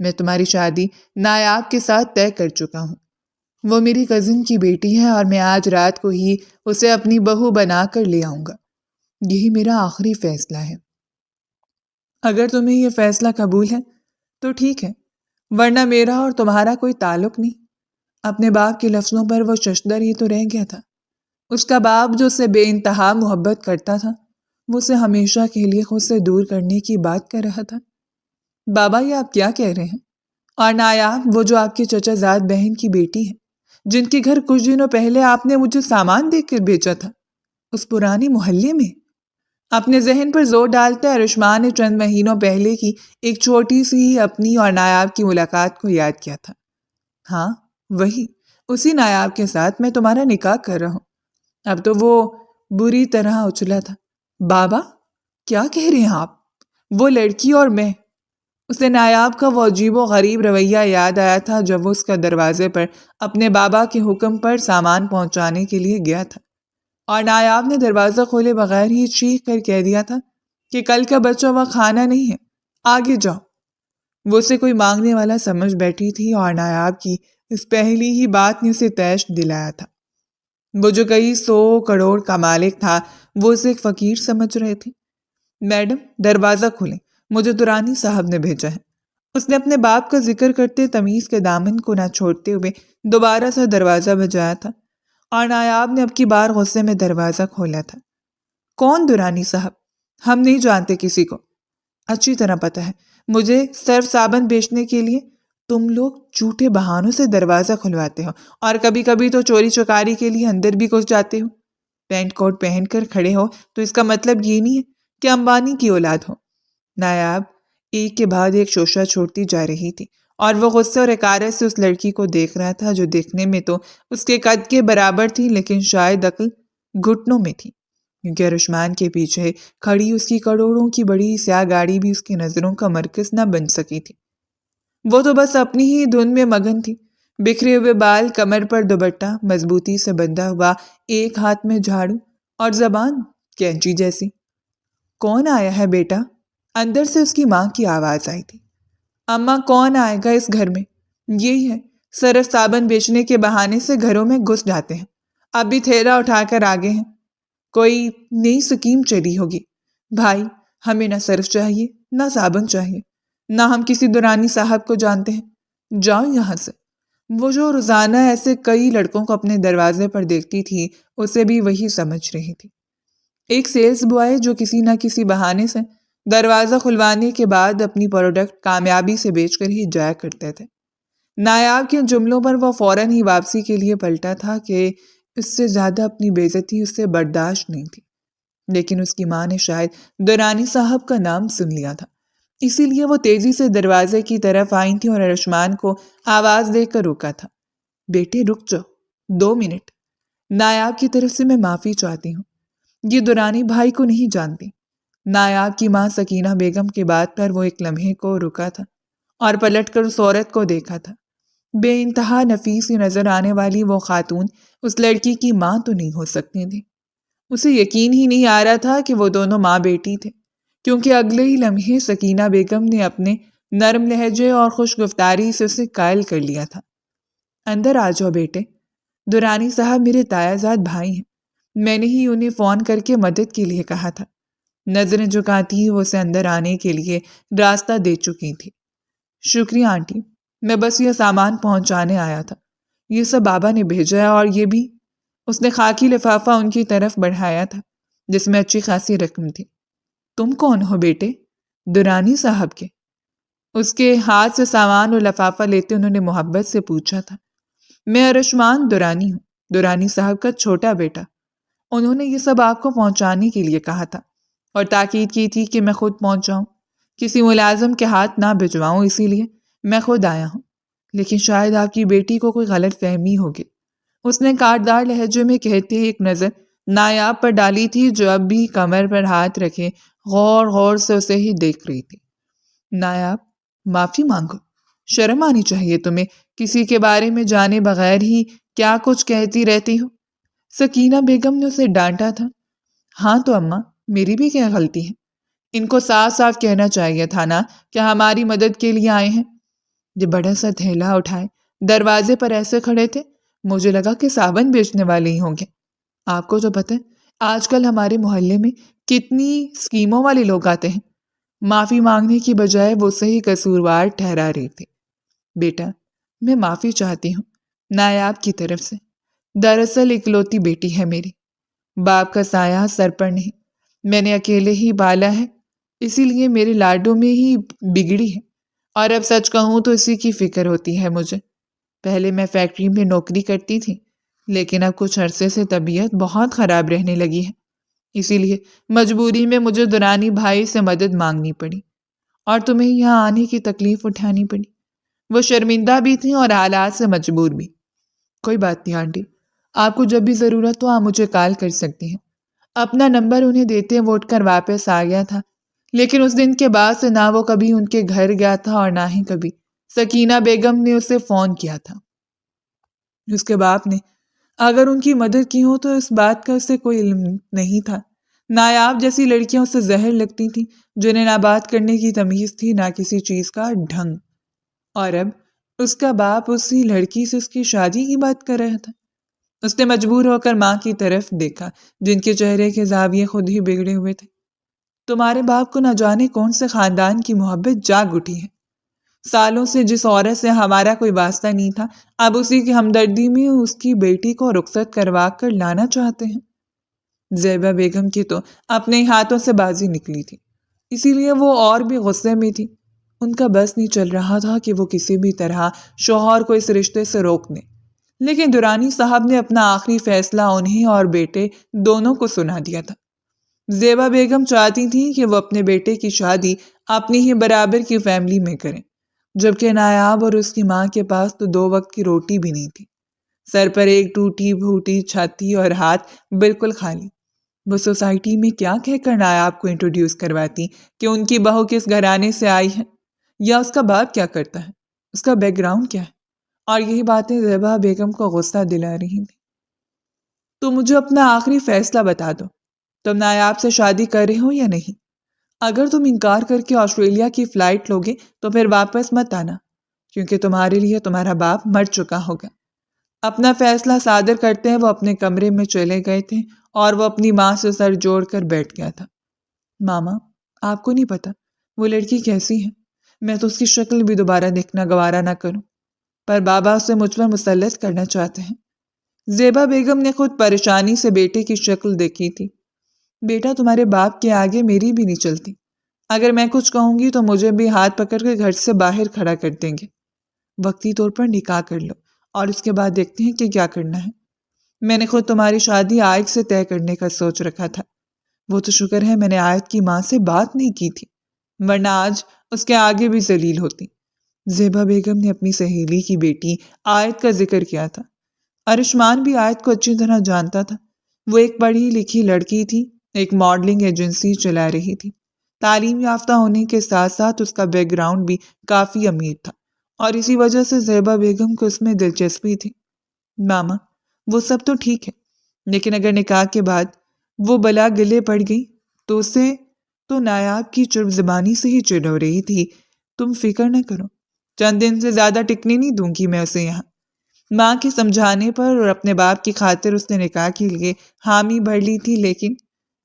Speaker 1: میں تمہاری شادی نایاب کے ساتھ طے کر چکا ہوں۔ وہ میری کزن کی بیٹی ہے اور میں آج رات کو ہی اسے اپنی بہو بنا کر لے آؤں گا۔ یہی میرا آخری فیصلہ ہے۔ اگر تمہیں یہ فیصلہ قبول ہے تو ٹھیک ہے، ورنہ میرا اور تمہارا کوئی تعلق نہیں۔ اپنے باپ کے لفظوں پر وہ ششدر ہی تو رہ گیا تھا۔ اس کا باپ جو اسے بے انتہا محبت کرتا تھا وہ اسے ہمیشہ کے لیے خود سے دور کرنے کی بات کر رہا تھا۔ بابا یہ آپ کیا کہہ رہے ہیں؟ اور نایاب وہ جو آپ کے چچا زاد بہن کی بیٹی ہے، جن کے گھر کچھ دنوں پہلے آپ نے مجھے سامان دے کر بیچا تھا، اس پرانے محلے میں؟ اپنے ذہن پر زور ڈالتے ارشما نے چند مہینوں پہلے کی ایک چھوٹی سی اپنی اور نایاب کی ملاقات کو یاد کیا تھا۔ ہاں وہی، اسی نایاب کے ساتھ میں تمہارا نکاح کر رہا ہوں۔ اب تو وہ بری طرح اچھلا تھا۔ بابا کیا کہہ رہے ہیں آپ؟ وہ لڑکی اور میں۔ اسے نایاب کا وہ عجیب و غریب رویہ یاد آیا تھا جب وہ اس کا دروازے پر اپنے بابا کے حکم پر سامان پہنچانے کے لیے گیا تھا، اور نایاب نے دروازہ کھولے بغیر ہی چیخ کر کہہ دیا تھا کہ کل کا بچہ ہوا کھانا نہیں ہے، آگے جاؤ۔ وہ اسے کوئی مانگنے والا سمجھ بیٹھی تھی، اور نایاب کی اس پہلی ہی بات نے اسے تیش دلایا تھا۔ وہ جو کئی 100 کروڑ کا مالک تھا، وہ اسے ایک فقیر سمجھ رہے تھے۔ میڈم دروازہ کھولیں، مجھے درانی صاحب نے بھیجا ہے۔ اس نے اپنے باپ کا ذکر کرتے تمیز کے دامن کو نہ چھوڑتے ہوئے دوبارہ سے دروازہ بجایا تھا، اور نایاب نے اب کی بار غصے میں دروازہ کھولا تھا۔ کون درانی صاحب؟ ہم نہیں جانتے کسی کو۔ اچھی طرح پتہ ہے مجھے صرف صابن بیچنے کے لیے تم لوگ جھوٹے بہانوں سے دروازہ کھلواتے ہو، اور کبھی کبھی تو چوری چکاری کے لیے اندر بھی گھس جاتے ہو۔ پینٹ کوٹ پہن کر کھڑے ہو تو اس کا مطلب یہ نہیں ہے کہ امبانی کی اولاد ہو۔ نایاب ایک کے بعد ایک شوشہ چھوڑتی جا رہی تھی، اور وہ غصے اور حقارت سے اس لڑکی کو دیکھ رہا تھا جو دیکھنے میں تو اس کے قد کے برابر تھی، لیکن شاید عقل گھٹنوں میں تھی، کیونکہ رشمان کے پیچھے کھڑی اس کی کروڑوں کی بڑی سیاہ گاڑی بھی اس کی نظروں کا مرکز نہ بن سکی تھی۔ وہ تو بس اپنی ہی دھن میں مگن تھی، بکھرے ہوئے بال، کمر پر دوپٹہ مضبوطی سے بندھا ہوا، ایک ہاتھ میں جھاڑو، اور زبان کینچی جیسی۔ کون آیا ہے بیٹا؟ اندر سے اس کی ماں کی آواز آئی تھی۔ اماں کون آئے گا اس گھر میں؟ یہی ہے، صرف صابن بیچنے کے بہانے سے گھروں میں گھس جاتے ہیں۔ اب بھی تھیلا اٹھا کر آگے ہیں، کوئی نئی سکیم چلی ہوگی۔ بھائی ہمیں نہ صرف چاہیے نہ صابن چاہیے، نہ ہم کسی درانی صاحب کو جانتے ہیں، جاؤ یہاں سے۔ وہ جو روزانہ ایسے کئی لڑکوں کو اپنے دروازے پر دیکھتی تھی، اسے بھی وہی سمجھ رہی تھی، ایک سیلز بوائے جو کسی نہ کسی بہانے سے دروازہ کھلوانے کے بعد اپنی پروڈکٹ کامیابی سے بیچ کر ہی جایا کرتے تھے۔ نایاب کے جملوں پر وہ فوراً ہی واپسی کے لیے پلٹا تھا کہ اس سے زیادہ اپنی بے عزتی اس سے برداشت نہیں تھی، لیکن اس کی ماں نے شاید درانی صاحب کا نام سن لیا تھا، اسی لیے وہ تیزی سے دروازے کی طرف آئی تھی اور ارشمان کو آواز دے کر روکا تھا۔ بیٹے رک جاؤ، 2 منٹ۔ نایاب کی طرف سے میں معافی چاہتی ہوں، یہ درانی بھائی کو نہیں جانتی۔ نایاب کی ماں سکینہ بیگم کے بات پر وہ ایک لمحے کو رکا تھا اور پلٹ کر اس عورت کو دیکھا تھا۔ بے انتہا نفیس نظر آنے والی وہ خاتون اس لڑکی کی ماں تو نہیں ہو سکتی تھی۔ اسے یقین ہی نہیں آ رہا تھا کہ وہ دونوں ماں بیٹی تھے، کیونکہ اگلے ہی لمحے سکینہ بیگم نے اپنے نرم لہجے اور خوش گفتاری سے اسے قائل کر لیا تھا۔ اندر آ جاؤ بیٹے، درانی صاحب میرے تایا زاد بھائی ہیں، میں نے ہی انہیں فون کر کے مدد کے لیے کہا تھا۔ نظریں جھکاتی ہی وہ اسے اندر آنے کے لیے راستہ دے چکی تھی۔ شکریہ آنٹی، میں بس یہ سامان پہنچانے آیا تھا، یہ سب بابا نے بھیجا ہے، اور یہ بھی۔ اس نے خاکی لفافہ ان کی طرف بڑھایا تھا جس میں اچھی خاصی رقم تھی۔ تم کون ہو بیٹے؟ درانی صاحب کے۔ اس کے ہاتھ سے سامان اور لفافہ لیتے انہوں نے محبت سے پوچھا تھا۔ میں ارشمان درانی ہوں، درانی صاحب کا چھوٹا بیٹا۔ انہوں نے یہ سب آپ کو پہنچانے کے لیے کہا تھا، اور تاکید کی تھی کہ میں خود پہنچ جاؤں، کسی ملازم کے ہاتھ نہ بھجواؤں، اسی لیے میں خود آیا ہوں۔ لیکن شاید آپ کی بیٹی کو کوئی غلط فہمی ہوگی، اس نے کاٹدار لہجے میں کہتے ایک نظر نایاب پر ڈالی تھی جو اب بھی کمر پر ہاتھ رکھے غور غور سے اسے ہی دیکھ رہی تھی۔ نایاب معافی مانگو، شرم آنی چاہیے تمہیں، کسی کے بارے میں جانے بغیر ہی کیا کچھ کہتی رہتی ہو۔ سکینہ بیگم نے اسے ڈانٹا تھا۔ ہاں تو اماں، میری بھی کیا غلطی ہے؟ ان کو صاف صاف کہنا چاہیے تھا نا کہ ہماری مدد کے لیے آئے ہیں۔ یہ بڑا سا تھیلا اٹھائے دروازے پر ایسے کھڑے تھے، مجھے لگا کہ صابن بیچنے والے ہی ہوں گے۔ آپ کو تو پتہ ہے آج کل ہمارے محلے میں کتنی اسکیموں والے لوگ آتے ہیں۔ معافی مانگنے کی بجائے وہ صحیح قصوروار ٹھہرا رہی تھی۔ بیٹا میں معافی چاہتی ہوں نایاب کی طرف سے، دراصل اکلوتی بیٹی ہے میری، باپ کا سایہ سر پر نہیں، میں نے اکیلے ہی پالا ہے، اسی لیے میرے لاڈوں میں ہی بگڑی ہے، اور اب سچ کہوں تو اسی کی فکر ہوتی ہے مجھے۔ پہلے میں فیکٹری میں نوکری کرتی تھی، لیکن اب کچھ عرصے سے طبیعت بہت خراب رہنے لگی ہے، اسی لیے مجبوری میں مجھے دورانی بھائی سے مدد مانگنی پڑی اور تمہیں یہاں آنے کی تکلیف اٹھانی پڑی۔ وہ شرمندہ بھی تھیں اور حالات سے مجبور بھی۔ کوئی بات نہیں آنٹی، آپ کو جب بھی ضرورت ہو آپ مجھے کال کر سکتی ہیں۔ اپنا نمبر انہیں دیتے وہ اٹھ کر واپس آ گیا تھا، لیکن اس دن کے بعد سے نہ وہ کبھی ان کے گھر گیا تھا اور نہ ہی کبھی سکینہ بیگم نے اسے فون کیا تھا۔ اس کے باپ نے اگر ان کی مدد کی ہو تو اس بات کا اسے کوئی علم نہیں تھا۔ نایاب جیسی لڑکیاں اسے زہر لگتی تھیں، جنہیں نہ بات کرنے کی تمیز تھی نہ کسی چیز کا ڈھنگ، اور اب اس کا باپ اسی لڑکی سے اس کی شادی کی بات کر رہا تھا۔ اس نے مجبور ہو کر ماں کی طرف دیکھا، جن کے چہرے کے زاویے خود ہی بگڑے ہوئے تھے۔ تمہارے باپ کو نہ جانے کون سے خاندان کی محبت جاگ اٹھی ہے۔ سالوں سے جس عورت سے ہمارا کوئی واسطہ نہیں تھا، اب اسی کی ہمدردی میں اس کی بیٹی کو رخصت کروا کر لانا چاہتے ہیں۔ زیبا بیگم کی تو اپنے ہاتھوں سے بازی نکلی تھی، اسی لیے وہ اور بھی غصے میں تھی۔ ان کا بس نہیں چل رہا تھا کہ وہ کسی بھی طرح شوہر کو اس رشتے سے روک دیں، لیکن درانی صاحب نے اپنا آخری فیصلہ انہیں اور بیٹے دونوں کو سنا دیا تھا۔ زیبا بیگم چاہتی تھی کہ وہ اپنے بیٹے کی شادی اپنی ہی برابر کی فیملی میں کریں، جبکہ نایاب اور اس کی ماں کے پاس تو 2 وقت کی روٹی بھی نہیں تھی۔ سر پر ایک ٹوٹی پھوٹی چھت تھی اور ہاتھ بالکل خالی۔ وہ سوسائٹی میں کیا کہہ کر نایاب کو انٹروڈیوس کرواتی کہ ان کی بہو کس گھرانے سے آئی ہے، یا اس کا باپ کیا کرتا ہے، اس کا بیک گراؤنڈ کیا ہے، اور یہی باتیں زیبا بیگم کو غصہ دلا رہی تھیں۔ تو مجھے اپنا آخری فیصلہ بتا دو، تم نایاب سے شادی کر رہے ہو یا نہیں؟ اگر تم انکار کر کے آسٹریلیا کی فلائٹ لوگے تو پھر واپس مت آنا، کیونکہ تمہارے لیے تمہارا باپ مر چکا ہوگا۔ اپنا فیصلہ صادر کرتے ہیں وہ اپنے کمرے میں چلے گئے تھے اور وہ اپنی ماں سے سر جوڑ کر بیٹھ گیا تھا۔ ماما، آپ کو نہیں پتا وہ لڑکی کیسی ہے، میں تو اس کی شکل بھی دوبارہ دیکھنا گوارا نہ کروں، پر بابا اسے مجھ پر مسلط کرنا چاہتے ہیں۔ زیبا بیگم نے خود پریشانی سے بیٹے کی شکل دیکھی تھی۔ بیٹا تمہارے باپ کے آگے میری بھی نہیں چلتی، اگر میں کچھ کہوں گی تو مجھے بھی ہاتھ پکڑ کے گھر سے باہر کھڑا کر دیں گے۔ وقتی طور پر نکاح کر لو اور اس کے بعد دیکھتے ہیں کہ کیا کرنا ہے۔ میں نے خود تمہاری شادی آیت سے طے کرنے کا سوچ رکھا تھا، وہ تو شکر ہے میں نے آیت کی ماں سے بات نہیں کی تھی، ورنہ آج اس کے آگے بھی ذلیل ہوتی۔ زیبا بیگم نے اپنی سہیلی کی بیٹی آیت کا ذکر کیا تھا۔ ارشمان بھی آیت کو اچھی طرح جانتا تھا۔ وہ ایک پڑھی لکھی لڑکی تھی، ایک ماڈلنگ ایجنسی چلا رہی تھی۔ تعلیم یافتہ ہونے کے ساتھ ساتھ اس کا بیک گراؤنڈ بھی کافی امیر تھا، اور اسی وجہ سے زیبا بیگم کو اس میں دلچسپی تھی۔ ماما، وہ سب تو ٹھیک ہے، لیکن اگر نکاح کے بعد وہ بلا گلے پڑ گئی تو اسے تو نایاب کی چرب زبانی سے ہی چڑ ہو رہی تھی۔ تم فکر نہ کرو، چند دن سے زیادہ ٹکنے نہیں دوں گی میں اسے یہاں۔ ماں کے سمجھانے پر اور اپنے باپ کی خاطر اس نے نکاح کے لیے حامی بھر لی تھی، لیکن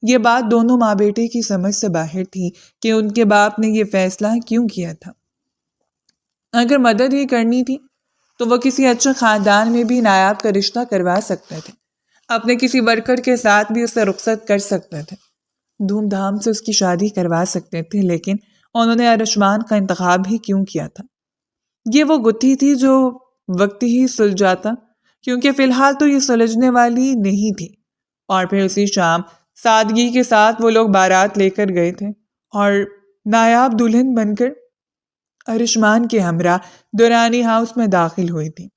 Speaker 1: یہ بات دونوں ماں بیٹے کی سمجھ سے باہر تھی کہ ان کے باپ نے یہ فیصلہ کیوں کیا تھا۔ اگر مدد ہی کرنی تھی تو وہ کسی اچھے خاندان میں بھی نایاب کا رشتہ کروا سکتے تھے، اپنے کسی ورکر کے ساتھ بھی اسے رخصت کر سکتے تھے، دھوم دھام سے اس کی شادی کروا سکتے تھے، لیکن انہوں نے ارشمان کا انتخاب ہی کیوں کیا تھا؟ یہ وہ گتھی تھی جو وقت ہی سلجھ جاتا، کیونکہ فی الحال تو یہ سلجھنے والی نہیں تھی۔ اور پھر اسی شام سادگی کے ساتھ وہ لوگ بارات لے کر گئے تھے اور نایاب دلہن بن کر ارشمان کے ہمراہ دورانی ہاؤس میں داخل ہوئی تھی۔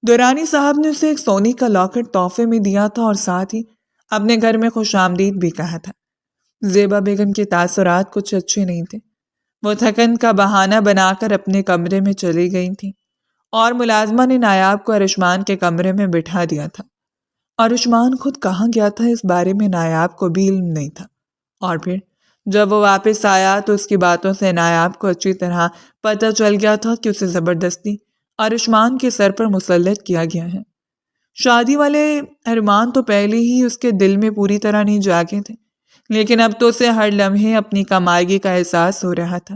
Speaker 1: دورانی صاحب نے اسے ایک سونے کا لاکٹ تحفے میں دیا تھا اور ساتھ ہی اپنے گھر میں خوش آمدید بھی کہا تھا۔ زیبا بیگم کے تاثرات کچھ اچھے نہیں تھے۔ وہ تھکن کا بہانہ بنا کر اپنے کمرے میں چلی گئی تھی اور ملازمہ نے نایاب کو ارشمان کے کمرے میں بٹھا دیا تھا۔ ارشمان خود کہاں گیا تھا اس بارے میں نایاب کو بھی علم نہیں تھا، اور پھر جب وہ واپس آیا تو اس کی باتوں سے نایاب کو اچھی طرح پتہ چل گیا تھا کہ اسے زبردستی ارشمان کے سر پر مسلط کیا گیا ہے۔ شادی والے ارمان تو پہلے ہی اس کے دل میں پوری طرح نہیں جاگے تھے، لیکن اب تو اسے ہر لمحے اپنی کمائیگی کا احساس ہو رہا تھا۔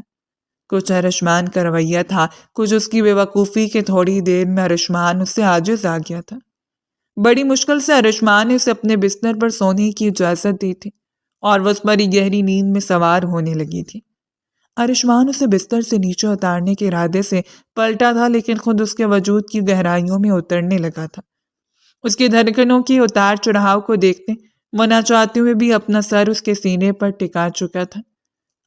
Speaker 1: کچھ ارشمان کا رویہ تھا، کچھ اس کی بے وقوفی کے تھوڑی دیر میں ارشمان اس سے عاجز آ گیا تھا۔ بڑی مشکل سے ارشمان نے اسے اپنے بستر پر سونے کی اجازت دی تھی اور وہ اس پر گہری نیند میں سوار ہونے لگی تھی۔ ارشمان اسے بستر سے نیچے اتارنے کے ارادے سے پلٹا تھا، لیکن خود اس کے وجود کی گہرائیوں میں اترنے لگا تھا۔ اس کی دھڑکنوں کی اتار چڑھاؤ کو دیکھتے وہ نہ چاہتے ہوئے بھی اپنا سر اس کے سینے پر ٹکا چکا تھا۔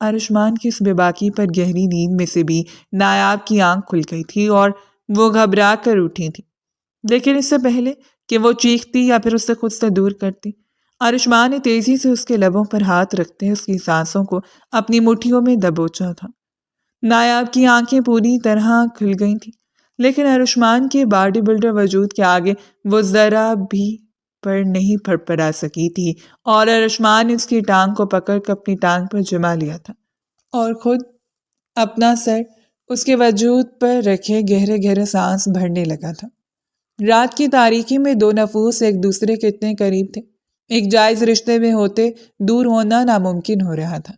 Speaker 1: ارشمان کی اس بے باکی پر گہری نیند میں سے بھی نایاب کی آنکھ کھل گئی تھی اور وہ گھبرا کر اٹھی تھی، لیکن اس سے پہلے کہ وہ چیختی یا پھر اسے خود سے دور کرتی، ارشمان نے تیزی سے اس کے لبوں پر ہاتھ رکھتے اس کی سانسوں کو اپنی مٹھیوں میں دبوچا تھا۔ نایاب کی آنکھیں پوری طرح کھل گئی تھیں، لیکن ارشمان کے باڈی بلڈر وجود کے آگے وہ ذرا بھی پر نہیں پھڑپڑا سکی تھی، اور ارشمان نے اس کی ٹانگ کو پکڑ کر اپنی ٹانگ پر جما لیا تھا اور خود اپنا سر اس کے وجود پر رکھے گہرے گہرے سانس بھرنے لگا تھا۔ رات کی تاریکی میں دو نفوس ایک دوسرے کے اتنے قریب تھے، ایک جائز رشتے میں ہوتے دور ہونا ناممکن ہو رہا تھا۔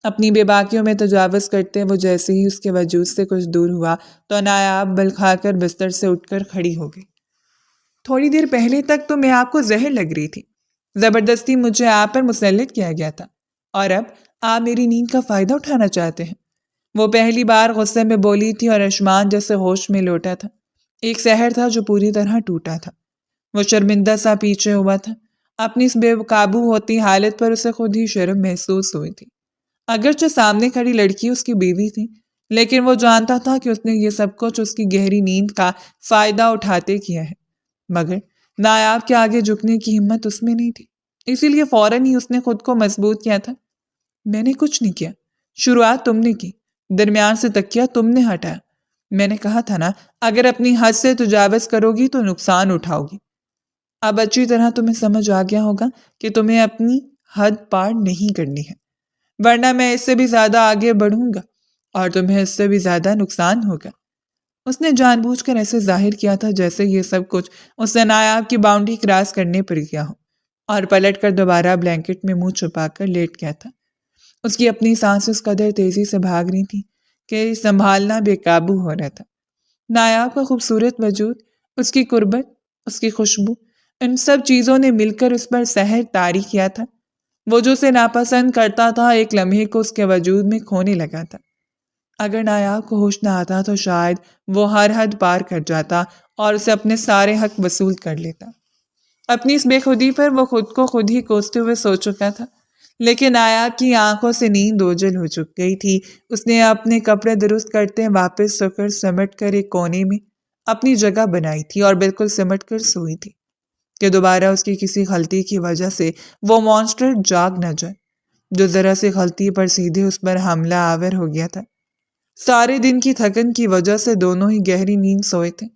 Speaker 1: اپنی بے باکیوں میں تجاوز کرتے وہ جیسے ہی اس کے وجود سے کچھ دور ہوا تو نایاب بل کھا کر بستر سے اٹھ کر کھڑی ہو گئی۔ تھوڑی دیر پہلے تک تو میں آپ کو زہر لگ رہی تھی، زبردستی مجھے آپ پر مسلط کیا گیا تھا، اور اب آپ میری نیند کا فائدہ اٹھانا چاہتے ہیں۔ وہ پہلی بار غصے میں بولی تھی اور ارشمان جیسے ہوش میں لوٹا تھا۔ ایک سحر تھا جو پوری طرح ٹوٹا تھا۔ وہ شرمندہ سا پیچھے ہوا تھا۔ اپنی اس بے قابو ہوتی حالت پر اسے خود ہی شرم محسوس ہوئی تھی۔ اگرچہ سامنے کھڑی لڑکی اس کی بیوی تھی، لیکن وہ جانتا تھا کہ اس نے یہ سب کچھ اس کی گہری نیند کا فائدہ اٹھاتے کیا ہے، مگر نایاب کے آگے جھکنے کی ہمت اس میں نہیں تھی، اسی لیے فوراً ہی اس نے خود کو مضبوط کیا تھا۔ میں نے کچھ نہیں کیا، شروعات تم نے کی، درمیان سے تکیہ تم نے ہٹایا۔ میں نے کہا تھا نا، اگر اپنی حد سے تجاوز کرو گی تو نقصان اٹھاؤ گی۔ اب اچھی طرح تمہیں سمجھ آ گیا ہوگا کہ تمہیں اپنی حد پار نہیں کرنی ہے، ورنہ میں اس سے بھی زیادہ آگے بڑھوں گا اور تمہیں اس سے بھی زیادہ نقصان ہوگا۔ اس نے جان بوجھ کر ایسے ظاہر کیا تھا جیسے یہ سب کچھ اس سے نایاب کی باؤنڈری کراس کرنے پر گیا ہو، اور پلٹ کر دوبارہ بلینکٹ میں منہ چھپا کر لیٹ گیا تھا۔ اس کی اپنی سانس اس قدر تیزی سے بھاگ رہی تھی کہ سنبھالنا بے قابو ہو رہا تھا۔ نایاب کا خوبصورت وجود، اس کی قربت، اس کی خوشبو، ان سب چیزوں نے مل کر اس پر سحر طاری کیا تھا۔ وہ جو اسے ناپسند کرتا تھا ایک لمحے کو اس کے وجود میں کھونے لگا تھا۔ اگر نایاب کو ہوش نہ آتا تو شاید وہ ہر حد پار کر جاتا اور اسے اپنے سارے حق وصول کر لیتا۔ اپنی اس بے خودی پر وہ خود کو خود ہی کوستے ہوئے سو چکا تھا، لیکن نایاب کی آنکھوں سے نیند اوجھل ہو چک گئی تھی۔ اس نے اپنے کپڑے درست کرتے واپس سو کر سمٹ کر ایک کونے میں اپنی جگہ بنائی تھی اور بالکل سمٹ کر سوئی تھی کہ دوبارہ اس کی کسی غلطی کی وجہ سے وہ مانسٹر جاگ نہ جائے جو ذرا سی غلطی پر سیدھے اس پر حملہ آور ہو گیا تھا۔ سارے دن کی تھکن کی وجہ سے دونوں ہی گہری نیند سوئے تھے۔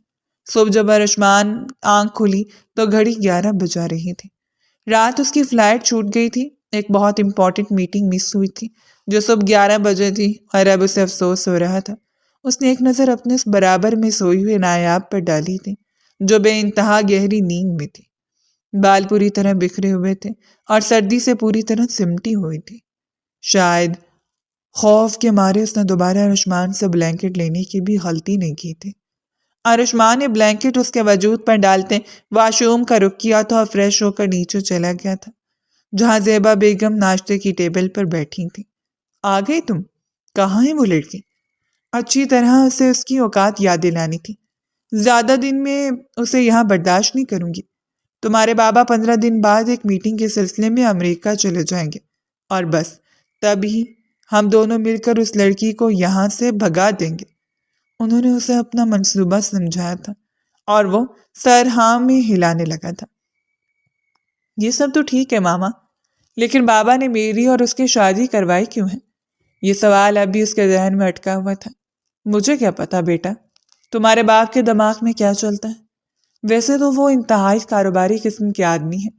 Speaker 1: صبح جب ارشمان آنکھ کھلی تو گھڑی 11 بجا رہی تھی۔ رات اس کی فلائٹ چھوٹ گئی تھی، ایک بہت امپورٹنٹ میٹنگ مس ہوئی تھی جو صبح 11 بجے تھی، اور اب اسے افسوس ہو رہا تھا۔ اس نے ایک نظر اپنے اس برابر میں سوئی ہوئے نایاب پر ڈالی تھی جو بے انتہا گہری نیند میں تھی۔ بال پوری طرح بکھرے ہوئے تھے اور سردی سے پوری طرح سمٹی ہوئی تھی۔ شاید خوف کے مارے اس نے دوبارہ ارشمان سے بلینکٹ لینے کی بھی غلطی نہیں کی تھی۔ ارشمان نے بلینکٹ اس کے وجود پر ڈالتے واش روم کا رخ کیا تھا اور فریش ہو کر نیچے چلا گیا تھا جہاں زیبا بیگم ناشتے کی ٹیبل پر بیٹھی تھی۔ آ گئی تم؟ کہاں ہے وہ لڑکی؟ اچھی طرح اسے اس کی اوقات یاد دلانی تھی۔ زیادہ دن میں اسے یہاں برداشت نہیں کروں گی۔ تمہارے بابا 15 دن بعد ایک میٹنگ کے سلسلے میں امریکہ چلے جائیں گے، اور بس تب ہی ہم دونوں مل کر اس لڑکی کو یہاں سے بھگا دیں گے۔ انہوں نے اسے اپنا منصوبہ سمجھایا تھا اور وہ سر ہاں میں ہلانے لگا تھا۔ یہ سب تو ٹھیک ہے ماما، لیکن بابا نے میری اور اس کی شادی کروائی کیوں ہے؟ یہ سوال اب بھی اس کے ذہن میں اٹکا ہوا تھا۔ مجھے کیا پتا بیٹا، تمہارے باپ کے دماغ میں کیا چلتا ہے؟ ویسے تو وہ انتہائی کاروباری قسم کے آدمی ہیں،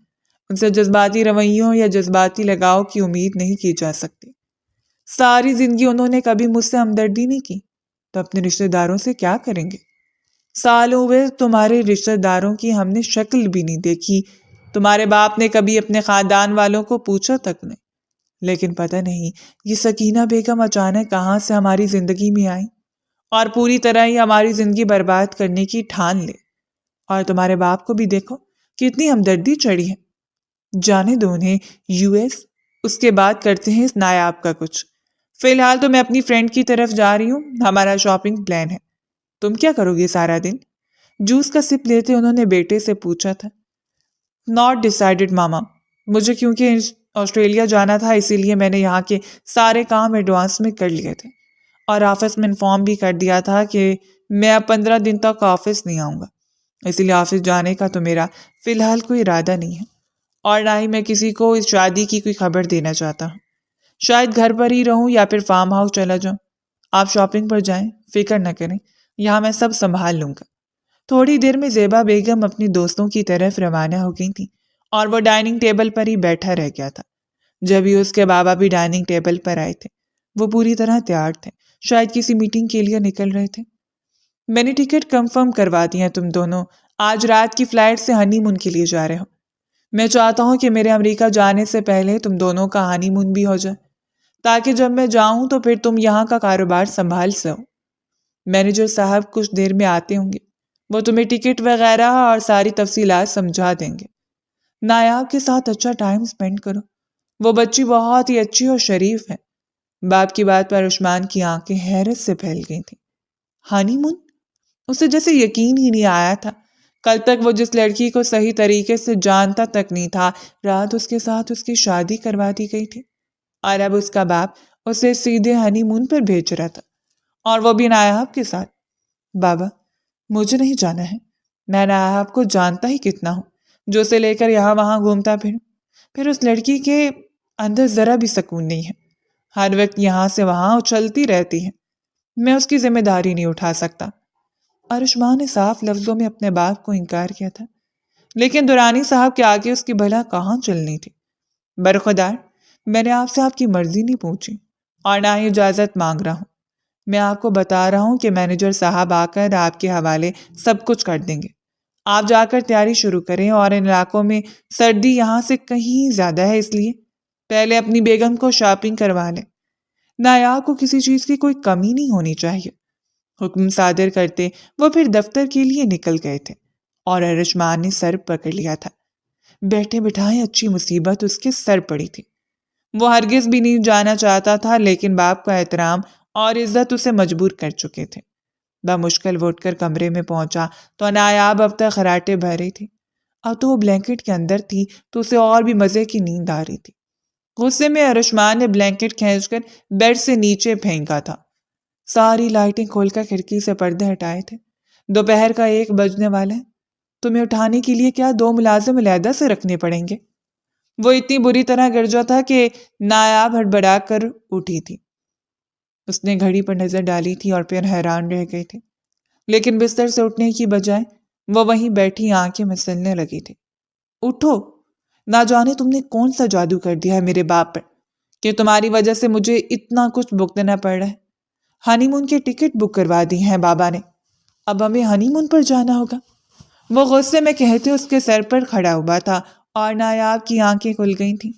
Speaker 1: ان سے جذباتی رویوں یا جذباتی لگاؤ کی امید نہیں کی جا سکتی۔ ساری زندگی انہوں نے کبھی مجھ سے ہمدردی نہیں کی، تو اپنے رشتہ داروں سے کیا کریں گے؟ سالوں ہوئے تمہارے رشتہ داروں کی ہم نے شکل بھی نہیں دیکھی، تمہارے باپ نے کبھی اپنے خاندان والوں کو پوچھا تک نہیں۔ لیکن پتہ نہیں یہ سکینہ بیگم اچانک کہاں سے ہماری زندگی میں آئی اور پوری طرح ہی ہماری زندگی برباد کرنے کی ٹھان لے۔ اور تمہارے باپ کو بھی دیکھو کتنی ہمدردی چڑھی ہے۔ جانے دو انہیں، US اس کے بعد کرتے ہیں اس نایاب کا کچھ۔ فی الحال تو میں اپنی فرینڈ کی طرف جا رہی ہوں، ہمارا شاپنگ پلان ہے۔ تم کیا کرو گے سارا دن؟ جوس کا سپ لیتے انہوں نے بیٹے سے پوچھا تھا۔ ناٹ ڈیسائیڈڈ ماما، مجھے کیونکہ آسٹریلیا جانا تھا اسی لیے میں نے یہاں کے سارے کام ایڈوانس میں کر لیے تھے اور آفس میں انفارم بھی کر دیا تھا کہ میں اب 15 دن تک آفس نہیں آؤں گا، اسی لیے آفس جانے کا تو میرا فی الحال کوئی ارادہ نہیں ہے اور نہ ہی میں کسی کو اس شادی کی کوئی خبر دینا چاہتا ہوں۔ شاید گھر پر ہی رہوں یا پھر فارم ہاؤس چلا جاؤں۔ آپ شاپنگ پر جائیں، فکر نہ کریں، یہاں میں سب سنبھال لوں گا۔ تھوڑی دیر میں زیبا بیگم اپنی دوستوں کی طرف روانہ ہو گئی تھی اور وہ ڈائننگ ٹیبل پر ہی بیٹھا رہ گیا تھا۔ جب ہی اس کے بابا بھی ڈائننگ ٹیبل پر آئے تھے، وہ پوری طرح تیار تھے، شاید کسی میٹنگ کے لیے نکل رہے تھے۔ میں نے ٹکٹ کنفرم کروا دی ہے، تم دونوں آج رات کی فلائٹ سے ہنی مون کے لیے جا رہے ہو۔ میں چاہتا ہوں کہ میرے امریکہ جانے سے پہلے تم دونوں کا ہنی مون بھی ہو جائے تاکہ جب میں جاؤں تو پھر تم یہاں کا کاروبار سنبھال سکو۔ مینیجر صاحب کچھ دیر میں آتے ہوں گے، وہ تمہیں ٹکٹ وغیرہ اور ساری تفصیلات سمجھا دیں گے۔ نایاب کے ساتھ اچھا ٹائم سپینڈ کرو، وہ بچی بہت ہی اچھی اور شریف ہے۔ باپ کی بات پر عثمان کی آنکھیں حیرت سے پھیل گئی تھیں۔ ہانی مون؟ اسے جیسے یقین ہی نہیں آیا تھا۔ کل تک وہ جس لڑکی کو صحیح طریقے سے جانتا تک نہیں تھا، رات اس کے ساتھ اس کی شادی کروا دی گئی تھی اور اب اس کا باپ اسے سیدھے ہنی مون پر بھیج رہا تھا، اور وہ بھی نایاب کے ساتھ۔ بابا، مجھے نہیں جانا ہے، میں نایاب کو جانتا ہی کتنا ہوں، جو اسے لے کر یہاں وہاں گھومتا پھروں۔ پھر اس لڑکی کے اندر ذرا بھی سکون نہیں ہے، ہر وقت یہاں سے وہاں اچھلتی رہتی ہے، میں اس کی ذمہ داری نہیں اٹھا سکتا۔ اور عثمان نے صاف لفظوں میں اپنے باپ کو انکار کیا تھا، لیکن دورانی صاحب کے آگے اس کی بھلا کہاں چلنی تھی۔ برخودار، میں نے آپ سے آپ کی مرضی نہیں پوچھی اور نہ ہی اجازت مانگ رہا ہوں۔ میں آپ کو بتا رہا ہوں کہ مینیجر صاحب آ کر آپ کے حوالے سب کچھ کر دیں گے۔ آپ جا کر تیاری شروع کریں، اور ان علاقوں میں سردی یہاں سے کہیں زیادہ ہے، اس لیے پہلے اپنی بیگم کو شاپنگ کروا لیں۔ نایاب کو کسی چیز کی کوئی کمی نہیں ہونی چاہیے۔ حکم صادر کرتے وہ پھر دفتر کے لیے نکل گئے تھے اور ارشمان نے سر پکڑ لیا تھا۔ بیٹھے بٹھائے اچھی مصیبت اس کے سر پڑی تھی۔ وہ ہرگز بھی نہیں جانا چاہتا تھا، لیکن باپ کا احترام اور عزت اسے مجبور کر چکے تھے۔ بمشکل وہ اٹھ کر کمرے میں پہنچا تو نایاب اب تک خراٹے بہ رہی تھی۔ اب تو وہ بلینکٹ کے اندر تھی تو اسے اور بھی مزے کی نیند آ رہی تھی۔ غصے میں ارشمان نے بلینکٹ کھینچ کر بیڈ سے نیچے پھینکا تھا۔ ساری لائٹیں کھول کر کھڑکی سے پردے ہٹائے تھے۔ دوپہر کا 1 بجنے والا ہے، تمہیں اٹھانے کے لیے کیا 2 ملازم علیحدہ سے رکھنے پڑیں گے؟ وہ اتنی بری طرح گرجا تھا کہ نایاب ہڑبڑا کر اٹھی تھی۔ اس نے گھڑی پر نظر ڈالی تھی اور پھر حیران رہ گئی تھی، لیکن بستر سے اٹھنے کی بجائے وہ وہیں بیٹھی آنکھیں مسلنے لگی تھی۔ اٹھو، نہ جانے تم نے کون سا جادو کر دیا ہے میرے باپ پر کہ تمہاری وجہ سے مجھے اتنا کچھ بھگتنا پڑ رہا ہے۔ ہنی مون کی ٹکٹ بک کروا دی ہیں بابا نے، اب ہمیں ہنی مون پر جانا ہوگا۔ وہ غصے میں کہتے اس کے سر پر کھڑا ہوا تھا اور نایاب کی آنکھیں کھل گئی تھیں۔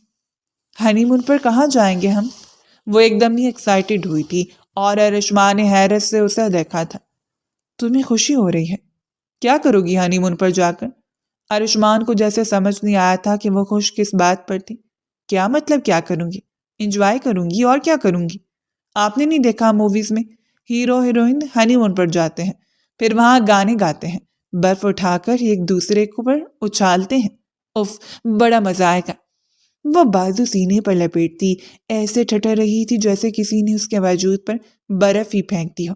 Speaker 1: ہنی مون پر کہاں جائیں گے ہم؟ وہ ایک دم ہی ایکسائٹیڈ ہوئی تھی اور ارشما نے حیرت سے اسے دیکھا تھا۔ تمہیں خوشی ہو رہی ہے؟ کیا کرو گی ہنی مون پر جا کر؟ ارشمان کو جیسے سمجھ نہیں آیا تھا کہ وہ خوش کس بات پر تھی۔ کیا مطلب کیا کروں گی؟ انجوائے کروں گی، اور کیا کروں گی؟ آپ نے نہیں دیکھا موویز میں ہیرو ہیروئن ہنی مون پر جاتے ہیں، پھر وہاں گانے گاتے ہیں، برف اٹھا کر ایک دوسرے کو پر اچھالتے ہیں، اف بڑا مزہ آئے گا۔ وہ بازو سینے پر لپیٹتی ایسے ٹھٹر رہی تھی جیسے کسی نے اس کے وجود پر برف ہی پھینک دی ہو،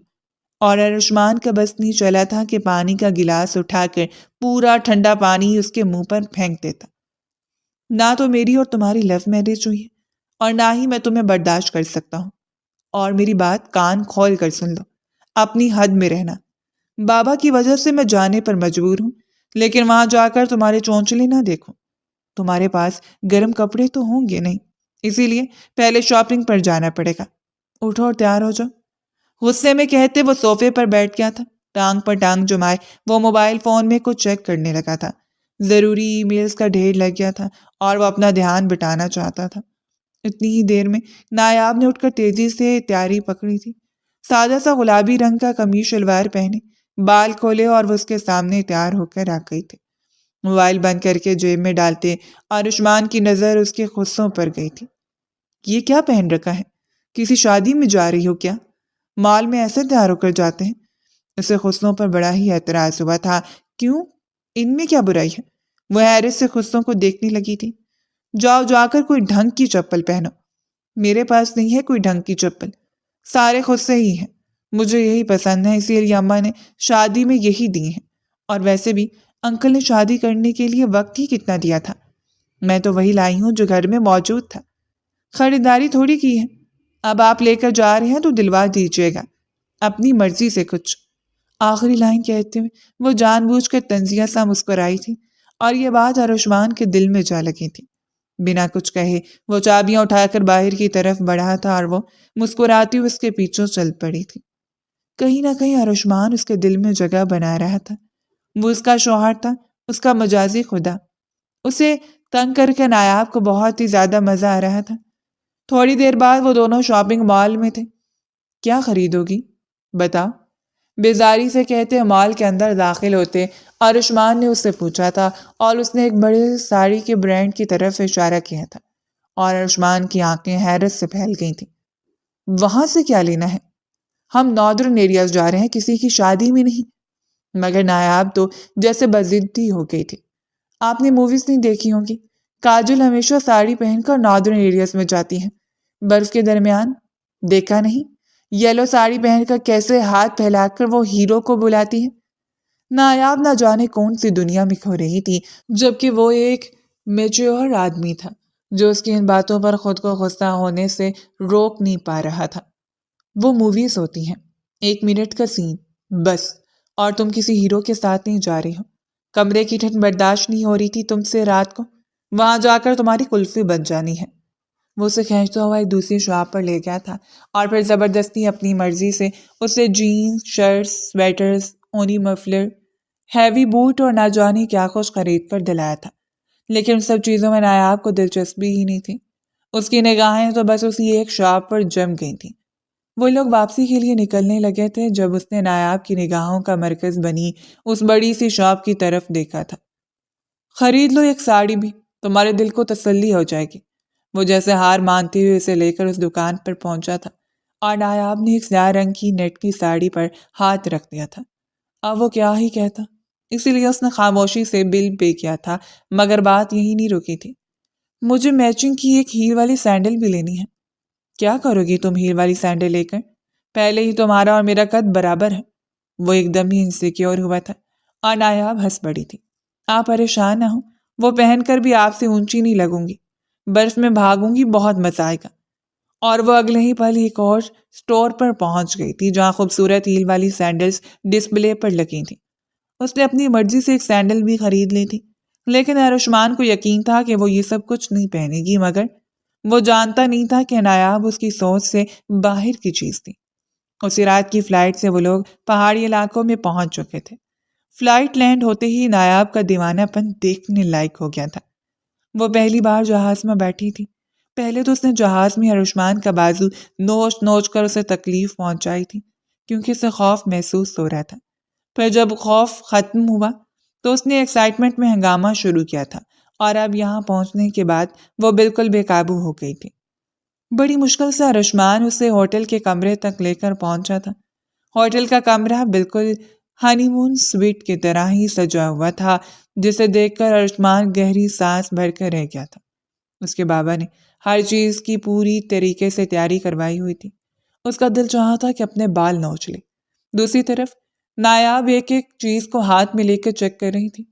Speaker 1: اور ارشمان کا بس نہیں چلا تھا کہ پانی کا گلاس اٹھا کر پورا ٹھنڈا پانی اس کے منہ پر پھینک دیتا۔ نہ تو میری اور تمہاری لو میرج ہوئی ہے اور نہ ہی میں تمہیں برداشت کر سکتا ہوں، اور میری بات کان کھول کر سن لو، اپنی حد میں رہنا۔ بابا کی وجہ سے میں جانے پر مجبور ہوں، لیکن وہاں جا کر تمہارے چونچلے نہ دیکھوں۔ تمہارے پاس گرم کپڑے تو ہوں گے نہیں، اسی لیے پہلے شاپنگ پر جانا پڑے گا۔ اٹھو اور تیار ہو جاؤ۔ غصے میں کہتے وہ صوفے پر بیٹھ گیا تھا، ٹانگ پر ٹانگ جمائے وہ موبائل فون میں کچھ چیک کرنے لگا تھا۔ ضروری ای میلز کا ڈھیر لگ گیا تھا اور وہ اپنا دھیان بٹانا چاہتا تھا۔ اتنی ہی دیر میں نایاب نے اٹھ کر تیزی سے تیاری پکڑی تھی۔ سادہ سا گلابی رنگ کا قمیص شلوار پہنے، بال کھولے، اور وہ اس کے سامنے تیار ہو کر آ گئی تھی۔ موبائل بند کر کے جیب میں ڈالتے ارشمان کی نظر اس کے خصوں پر گئی تھی۔ یہ کیا پہن رکھا ہے؟ کسی شادی میں جا رہی ہو کیا؟ مال میں ایسے تیار ہو کر جاتے ہیں؟ اسے خسرو پر بڑا ہی اعتراض ہوا تھا۔ کیوں؟ ان میں کیا برائی ہے؟ وہ حیرت سے خسرو کو دیکھنے لگی تھی۔ جاؤ جا کر کوئی ڈھنگ کی چپل پہنو۔ میرے پاس نہیں ہے کوئی ڈھنگ کی چپل، سارے خود سے ہی ہیں، مجھے یہی پسند ہے، اسی لیے اماں نے شادی میں یہی دی ہیں، اور ویسے بھی انکل نے شادی کرنے کے لیے وقت ہی کتنا دیا تھا، میں تو وہی لائی ہوں جو گھر میں موجود تھا، خریداری تھوڑی کی ہے، اب آپ لے کر جا رہے ہیں تو دلوا دیجیے گا، اپنی مرضی سے کچھ۔ آخری لائن کہتے ہوئے وہ جان بوجھ کر طنزیہ سا مسکرائی تھی، اور یہ بات ارشمان کے دل میں جا لگی تھی۔ بنا کچھ کہے وہ چابیاں اٹھا کر باہر کی طرف بڑھا تھا اور وہ مسکراتی ہوئی اس کے پیچھے چل پڑی تھی۔ کہیں نہ کہیں ارشمان اس کے دل میں جگہ بنا رہا تھا، وہ اس کا شوہر تھا، اس کا مجازی خدا۔ اسے تنگ کر کے نایاب کو بہت ہی زیادہ مزہ آ رہا تھا۔ تھوڑی دیر بعد وہ دونوں شاپنگ مال میں تھے۔ کیا خریدو گی؟ بتاؤ، بیزاری سے کہتے مال کے اندر داخل ہوتے ارشمان نے اس سے پوچھا تھا، اور اس نے ایک بڑے ساڑی کے برانڈ کی طرف اشارہ کیا تھا، اور ارشمان کی آنکھیں حیرت سے پھیل گئی تھیں۔ وہاں سے کیا لینا ہے؟ ہم ناردرن ایریاز جا رہے ہیں، کسی کی شادی میں نہیں۔ مگر نایاب تو جیسے بضدی ہو گئی تھی۔ آپ نے موویز نہیں دیکھی ہوں گی، کاجل ہمیشہ ساڑی پہن کر ناردرن ایریاز میں جاتی ہیں، برف کے درمیان، دیکھا نہیں؟ یلو ساڑی پہن کر کیسے ہاتھ پھیلا کر وہ ہیرو کو بلاتی ہیں۔ نایاب نہ جانے کون سی دنیا میں کھو رہی تھی، جبکہ وہ ایک میچور آدمی تھا جو اس کی ان باتوں پر خود کو غصہ ہونے سے روک نہیں پا رہا تھا۔ وہ موویز ہوتی ہیں، 1 منٹ کا سین بس، اور تم کسی ہیرو کے ساتھ نہیں جا رہی ہو۔ کمرے کی ٹھنڈ برداشت نہیں ہو رہی تھی تم سے رات کو، وہاں جا کر تمہاری کلفی بن جانی ہے۔ وہ اسے کھینچتا ہوا ایک دوسری شاپ پر لے گیا تھا، اور پھر زبردستی اپنی مرضی سے اسے جینز، شرٹس، سویٹرز، اونی مفلر، ہیوی بوٹ اور نہ جانے کیا کچھ خرید کر دلایا تھا، لیکن ان سب چیزوں میں نایاب کو دلچسپی ہی نہیں تھی۔ اس کی نگاہیں تو بس اسی ایک شاپ پر جم گئی تھیں۔ وہ لوگ واپسی کے لیے نکلنے لگے تھے جب اس نے نایاب کی نگاہوں کا مرکز بنی اس بڑی سی شاپ کی طرف دیکھا تھا۔ خرید لو ایک ساڑی بھی، تمہارے دل کو تسلی ہو جائے گی۔ وہ جیسے ہار مانتے ہوئے اسے لے کر اس دکان پر پہنچا تھا، اور نایاب نے ایک سیاہ رنگ کی نیٹ کی ساڑی پر ہاتھ رکھ دیا تھا۔ اب وہ کیا ہی کہتا، اسی لیے اس نے خاموشی سے بل پے کیا تھا، مگر بات یہی نہیں رکی تھی۔ مجھے میچنگ کی ایک ہیل والی سینڈل بھی لینی ہے۔ کیا کرو گی تم ہیل والی سینڈل لے کر؟ پہلے ہی تمہارا اور میرا قد برابر ہے۔ وہ ایک دم ہی انسیکیور ہوا تھا، اور نایاب ہنس پڑی تھی۔ آپ پریشان نہ ہو، وہ پہن کر بھی آپ سے اونچی نہیں لگوں گی، برف میں بھاگوں گی، بہت مزہ آئے گا۔ اور وہ اگلے ہی پل ایک اور سٹور پر پہنچ گئی تھی جہاں خوبصورت ہیل والی سینڈلز ڈسپلے پر لگی تھیں۔ اس نے اپنی مرضی سے ایک سینڈل بھی خرید لی تھی، لیکن ارشمان کو یقین تھا کہ وہ یہ سب کچھ نہیں پہنے گی، مگر وہ جانتا نہیں تھا کہ نایاب اس کی سوچ سے باہر کی چیز تھی۔ اسی رات کی فلائٹ سے وہ لوگ پہاڑی علاقوں میں پہنچ چکے تھے۔ فلائٹ لینڈ ہوتے ہی نایاب کا دیوانہ پن دیکھنے لائق ہو گیا تھا۔ وہ پہلی بار جہاز میں بیٹھی تھی۔ پہلے تو اس نے جہاز میں ارشمان کا بازو نوچ نوچ کر اسے تکلیف پہنچائی تھی، کیونکہ اسے خوف محسوس ہو رہا تھا۔ پھر جب خوف ختم ہوا تو اس نے ایکسائٹمنٹ میں ہنگامہ شروع کیا تھا، اور اب یہاں پہنچنے کے بعد وہ بالکل بے قابو ہو گئی تھی۔ بڑی مشکل سے ارشمان اسے ہوٹل کے کمرے تک لے کر پہنچا تھا۔ ہوٹل کا کمرہ بالکل ہنی مون سویٹ کی طرح ہی سجا ہوا تھا، جسے دیکھ کر ارشمان گہری سانس بھر کر رہ گیا تھا۔ اس کے بابا نے ہر چیز کی پوری طریقے سے تیاری کروائی ہوئی تھی۔ اس کا دل چاہا تھا کہ اپنے بال نوچ لے۔ دوسری طرف نایاب ایک ایک چیز کو ہاتھ میں لے کر چیک کر رہی تھی۔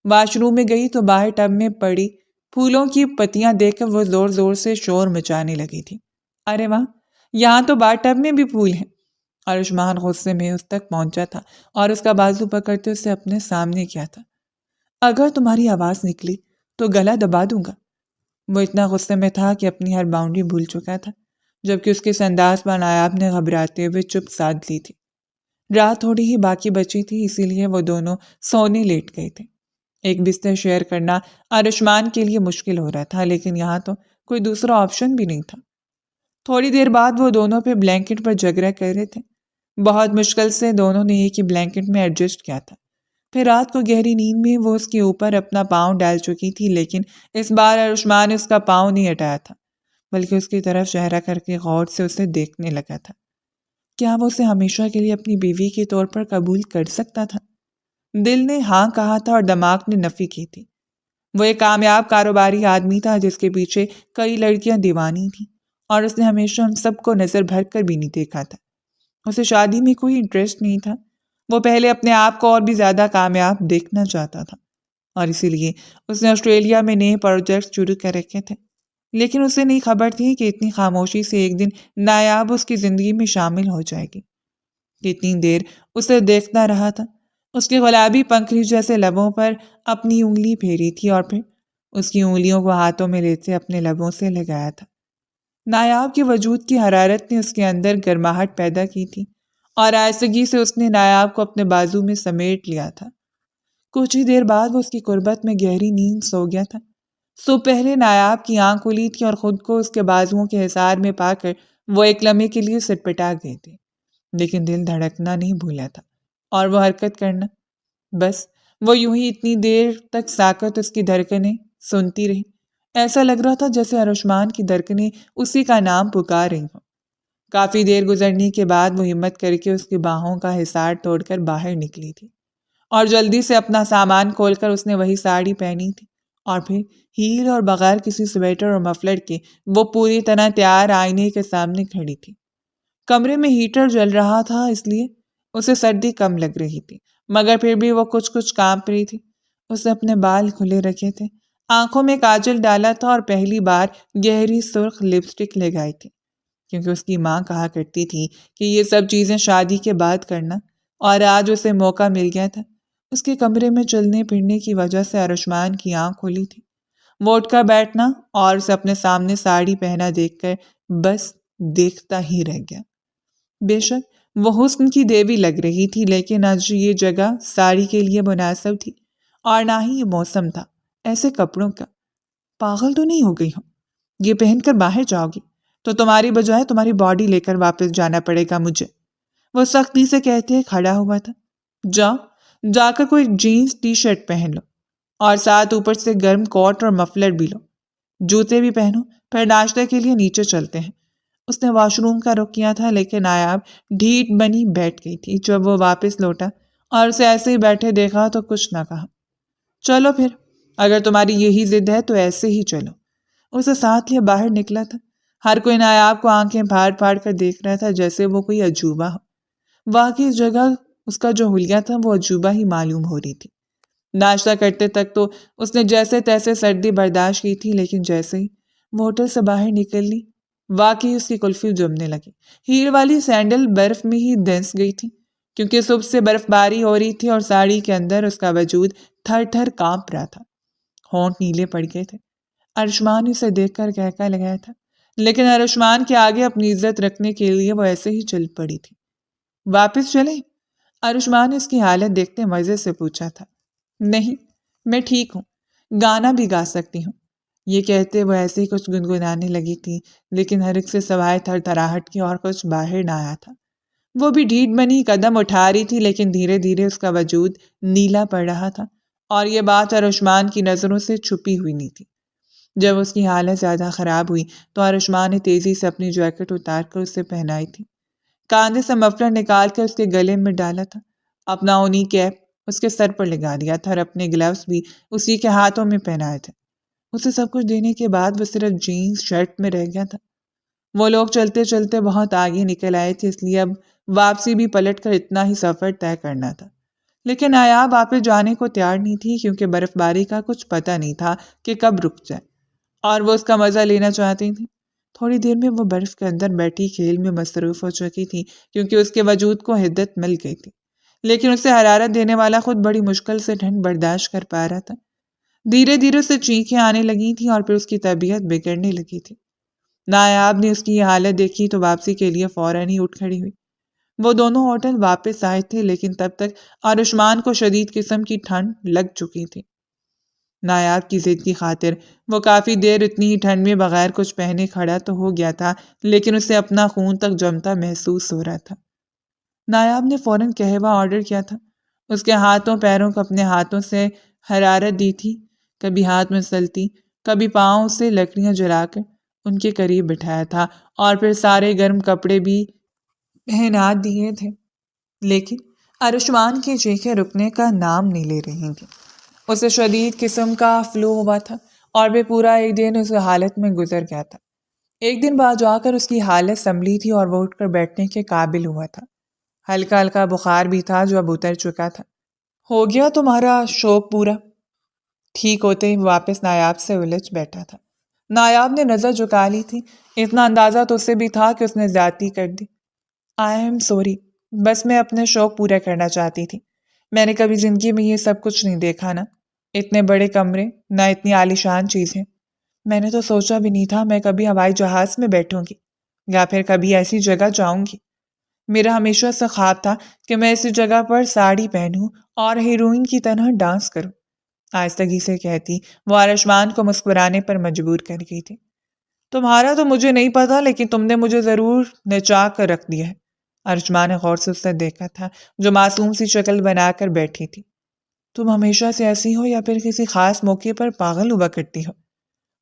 Speaker 1: واش روم میں گئی تو باہر ٹب میں پڑی پھولوں کی پتیاں دیکھ کر وہ زور زور سے شور مچانے لگی تھی۔ ارے واہ، یہاں تو بار ٹب میں بھی پھول ہیں۔ ارشمان غصے میں اس تک پہنچا تھا اور اس کا بازو پکڑتے اسے اپنے سامنے کیا تھا۔ اگر تمہاری آواز نکلی تو گلا دبا دوں گا۔ وہ اتنا غصے میں تھا کہ اپنی ہر باؤنڈری بھول چکا تھا، جبکہ اس کے اس انداز پر نایاب نے گھبراتے ہوئے چپ سادھ لی تھی۔ رات تھوڑی ہی باقی بچی تھی، اسی لیے وہ دونوں سونے لیٹ گئے تھے۔ ایک بستر شیئر کرنا ارشمان کے لیے مشکل ہو رہا تھا، لیکن یہاں تو کوئی دوسرا آپشن بھی نہیں تھا۔ تھوڑی دیر بعد وہ دونوں پہ بلینکٹ پر جگرہ کر رہے تھے۔ بہت مشکل سے دونوں نے ایک ہی بلینکٹ میں ایڈجسٹ کیا تھا۔ پھر رات کو گہری نیند میں وہ اس کے اوپر اپنا پاؤں ڈال چکی تھی، لیکن اس بار ارشمان نے اس کا پاؤں نہیں ہٹایا تھا۔ بلکہ اس کی طرف چہرہ کر کے غور سے اسے دیکھنے لگا تھا۔ کیا وہ اسے ہمیشہ کے لیے اپنی بیوی کے طور پر قبول کر سکتا تھا؟ دل نے ہاں کہا تھا اور دماغ نے نفی کی تھی۔ وہ ایک کامیاب کاروباری آدمی تھا جس کے پیچھے کئی لڑکیاں دیوانی تھیں، اور اس نے ہمیشہ ان سب کو نظر بھر کر بھی نہیں دیکھا تھا۔ اسے شادی میں کوئی انٹرسٹ نہیں تھا۔ وہ پہلے اپنے آپ کو اور بھی زیادہ کامیاب دیکھنا چاہتا تھا، اور اسی لیے اس نے آسٹریلیا میں نئے پروجیکٹ شروع کر رکھے تھے۔ لیکن اسے نہیں خبر تھی کہ اتنی خاموشی سے ایک دن نایاب اس کی زندگی میں شامل ہو جائے گی۔ کتنی دیر اسے دیکھتا رہا تھا، اس کے گلابی پنکھڑی جیسے لبوں پر اپنی انگلی پھیری تھی اور پھر اس کی انگلیوں کو ہاتھوں میں لیتے اپنے لبوں سے لگایا تھا۔ نایاب کے وجود کی حرارت نے اس کے اندر گرماہٹ پیدا کی تھی، اور آہستگی سے اس نے نایاب کو اپنے بازو میں سمیٹ لیا تھا۔ کچھ ہی دیر بعد وہ اس کی قربت میں گہری نیند سو گیا تھا۔ صبح پہلے نایاب کی آنکھ کھلی تھی اور خود کو اس کے بازوؤں کے حصار میں پا کر وہ ایک لمحے کے لیے سٹپٹا گئے تھے، لیکن دل دھڑکنا نہیں بھولا تھا اور وہ حرکت کرنا۔ بس وہ یوں ہی اتنی دیر تک ساکت اس کی دھڑکنیں سنتی رہی۔ ایسا لگ رہا تھا جیسے ارشمان کی دھڑکنیں اسی کا نام پکار رہی ہوں۔ کافی دیر گزرنے کے بعد وہ ہمت کر کے اس کی باہوں کا حصار توڑ کر باہر نکلی تھی، اور جلدی سے اپنا سامان کھول کر اس نے وہی ساڑی پہنی تھی، اور پھر ہیل اور بغیر کسی سویٹر اور مفلر کے وہ پوری طرح تیار آئینے کے سامنے کھڑی تھی۔ کمرے میں ہیٹر جل رہا تھا، اس لیے اسے سردی کم لگ رہی تھی، مگر پھر بھی وہ کچھ کانپ رہی تھی۔ اس نے اپنے بال کھلے رکھے تھے، آنکھوں میں کاجل ڈالا تھا اور پہلی بار گہری سرخ لپسٹک لگائی تھی، کیونکہ اس کی ماں کہا کرتی تھی کہ یہ سب چیزیں شادی کے بعد کرنا، اور آج اسے موقع مل گیا تھا۔ اس کے کمرے میں چلنے پھرنے کی وجہ سے ارشمان کی آنکھ کھلی تھی۔ وہ اٹھ کر بیٹھنا اور اسے اپنے سامنے ساڑی پہنا دیکھ کر بس دیکھتا ہی رہ گیا۔ بے شک وہ حسن کی دیوی لگ رہی تھی، لیکن آج یہ جگہ ساڑی کے لیے مناسب تھی اور نہ ہی یہ موسم تھا ایسے کپڑوں کا۔ پاگل تو نہیں ہو گئی ہو؟ یہ پہن کر باہر جاؤ گی تو تمہاری بجائے تمہاری باڈی لے کر واپس جانا پڑے گا مجھے، وہ سختی سے کہتے کھڑا ہوا تھا۔ جاؤ، جا کر کوئی جینس ٹی شرٹ پہن لو، اور ساتھ اوپر سے گرم کوٹ اور مفلر بھی لو، جوتے بھی پہنو، پھر ناشتے کے لیے نیچے چلتے ہیں۔ اس نے واش روم کا رخ کیا تھا، لیکن نایاب ڈھیٹ بنی بیٹھ گئی تھی۔ جب وہ واپس لوٹا اور اسے ایسے ہی بیٹھے دیکھا تو کچھ نہ کہا۔ چلو پھر، اگر تمہاری یہی ضد ہے تو ایسے ہی چلو۔ اسے ساتھ لیے باہر نکلا تھا۔ ہر کوئی نایاب کو آنکھیں پھاڑ پھاڑ کر دیکھ رہا تھا جیسے وہ کوئی عجوبہ ہو۔ واقعی اس جگہ اس کا جو حلیہ تھا وہ عجوبہ ہی معلوم ہو رہی تھی۔ ناشتہ کرتے تک تو اس نے جیسے تیسے سردی برداشت کی تھی، لیکن جیسے ہی وہ ہوٹل سے باہر نکل لی، واقعی اس کی کلفی جمنے لگی۔ ہیل والی سینڈل برف میں ہی دھنس گئی تھی، کیونکہ صبح سے برف باری ہو رہی تھی اور ساڑی کے اندر اس کا وجود تھر تھر کانپ رہا تھا۔ ہونٹ نیلے پڑ گئے تھے۔ ارشمان اسے دیکھ کر کہکا لگایا تھا، لیکن ارشمان کے آگے اپنی عزت رکھنے کے لیے وہ ایسے ہی چل پڑی تھی۔ واپس چلیں؟ ارشمان نے اس کی حالت دیکھتے مزے سے پوچھا تھا۔ نہیں، میں ٹھیک ہوں، گانا بھی گا سکتی ہوں، یہ کہتے وہ ایسے ہی کچھ گنگنانے لگی تھی، لیکن ہر ایک سے سوائے تھر تھراہٹ کی اور کچھ باہر نہ آیا تھا۔ وہ بھی ڈھیٹ بنی قدم اٹھا رہی تھی، لیکن دھیرے دھیرے اس کا وجود نیلا پڑ رہا تھا، اور یہ بات ارشمان کی نظروں سے چھپی ہوئی نہیں تھی۔ جب اس کی حالت زیادہ خراب ہوئی تو ارشمان نے تیزی سے اپنی جیکٹ اتار کر اسے پہنائی تھی، کاندھے سے مفلر نکال کر اس کے گلے میں ڈالا تھا، اپنا اونی کیپ اس کے سر پر لگا دیا تھا اور اپنے گلوز بھی اسی کے ہاتھوں میں پہنائے تھے۔ اسے سب کچھ دینے کے بعد وہ صرف جینز شرٹ میں رہ گیا تھا۔ وہ لوگ چلتے چلتے بہت آگے نکل آئے تھے، اس لیے اب واپسی بھی پلٹ کر اتنا ہی سفر طے کرنا تھا۔ لیکن نایاب واپس جانے کو تیار نہیں تھی، کیونکہ برف باری کا کچھ پتہ نہیں تھا کہ کب رک جائے، اور وہ اس کا مزہ لینا چاہتی تھی۔ تھوڑی دیر میں وہ برف کے اندر بیٹھی کھیل میں مصروف ہو چکی تھی، کیونکہ اس کے وجود کو حدت مل گئی تھی، لیکن اسے حرارت دینے والا خود بڑی مشکل سے ٹھنڈ برداشت کر پا رہا تھا۔ دھیرے دھیرے اسے چینخیں آنے لگی تھیں اور پھر اس کی طبیعت بگڑنے لگی تھی۔ نایاب نے اس کی یہ حالت دیکھی تو واپسی کے لیے فوراً ہی اٹھ کھڑی ہوئی۔ وہ دونوں ہوٹل واپس آئے تھے، لیکن تب تک ارشمان کو شدید قسم کی ٹھنڈ لگ چکی تھی۔ نایاب کی ضد کی خاطر وہ کافی دیر اتنی ہی ٹھنڈ میں بغیر کچھ پہنے کھڑا تو ہو گیا تھا، لیکن اسے اپنا خون تک جمتا محسوس ہو رہا تھا۔ نایاب نے فوراً قہوہ آرڈر کیا تھا۔ اس کے ہاتھوں پیروں کو اپنے ہاتھوں سے حرارت دی تھی، کبھی ہاتھ میں سلتی، کبھی پاؤں سے لکڑیاں جلا کر ان کے قریب بٹھایا تھا اور پھر سارے گرم کپڑے بھی پہنا دیے تھے، لیکن ارشمان کی چیخیں رکنے کا نام نہیں لے رہی تھیں۔ اسے شدید قسم کا فلو ہوا تھا اور وہ پورا ایک دن اس حالت میں گزر گیا تھا۔ ایک دن بعد جا کر اس کی حالت سنبھلی تھی اور وہ اٹھ کر بیٹھنے کے قابل ہوا تھا۔ ہلکا ہلکا بخار بھی تھا جو اب اتر چکا تھا۔ ہو گیا تمہارا شوق پورا؟ ٹھیک ہوتے ہی واپس نایاب سے الجھ بیٹھا تھا۔ نایاب نے نظر جھکا لی تھی۔ اتنا اندازہ تو اسے بھی تھا کہ اس نے زیادتی کر دی۔ آئی ایم سوری، بس میں اپنے شوق پورا کرنا چاہتی تھی۔ میں نے کبھی زندگی میں یہ سب کچھ نہیں دیکھا، نا اتنے بڑے کمرے، نہ اتنی عالیشان چیزیں۔ میں نے تو سوچا بھی نہیں تھا میں کبھی ہوائی جہاز میں بیٹھوں گی یا پھر کبھی ایسی جگہ جاؤں گی۔ میرا ہمیشہ سے خواب تھا کہ میں ایسی جگہ پر ساڑی پہنوں اور ہیروئن کی طرح ڈانس کروں۔ آہستگی سے کہتی وہ ارشمان کو مسکرانے پر مجبور کر گئی تھی۔ تمہارا تو مجھے نہیں پتا، لیکن تم نے مجھے ضرور نچا کر رکھ دیا ہے۔ ارشمان نے غور سے اسے دیکھا تھا جو معصوم سی شکل بنا کر بیٹھی تھی۔ تم ہمیشہ سے ایسی ہو یا پھر کسی خاص موقع پر پاگل ہوا کرتی ہو؟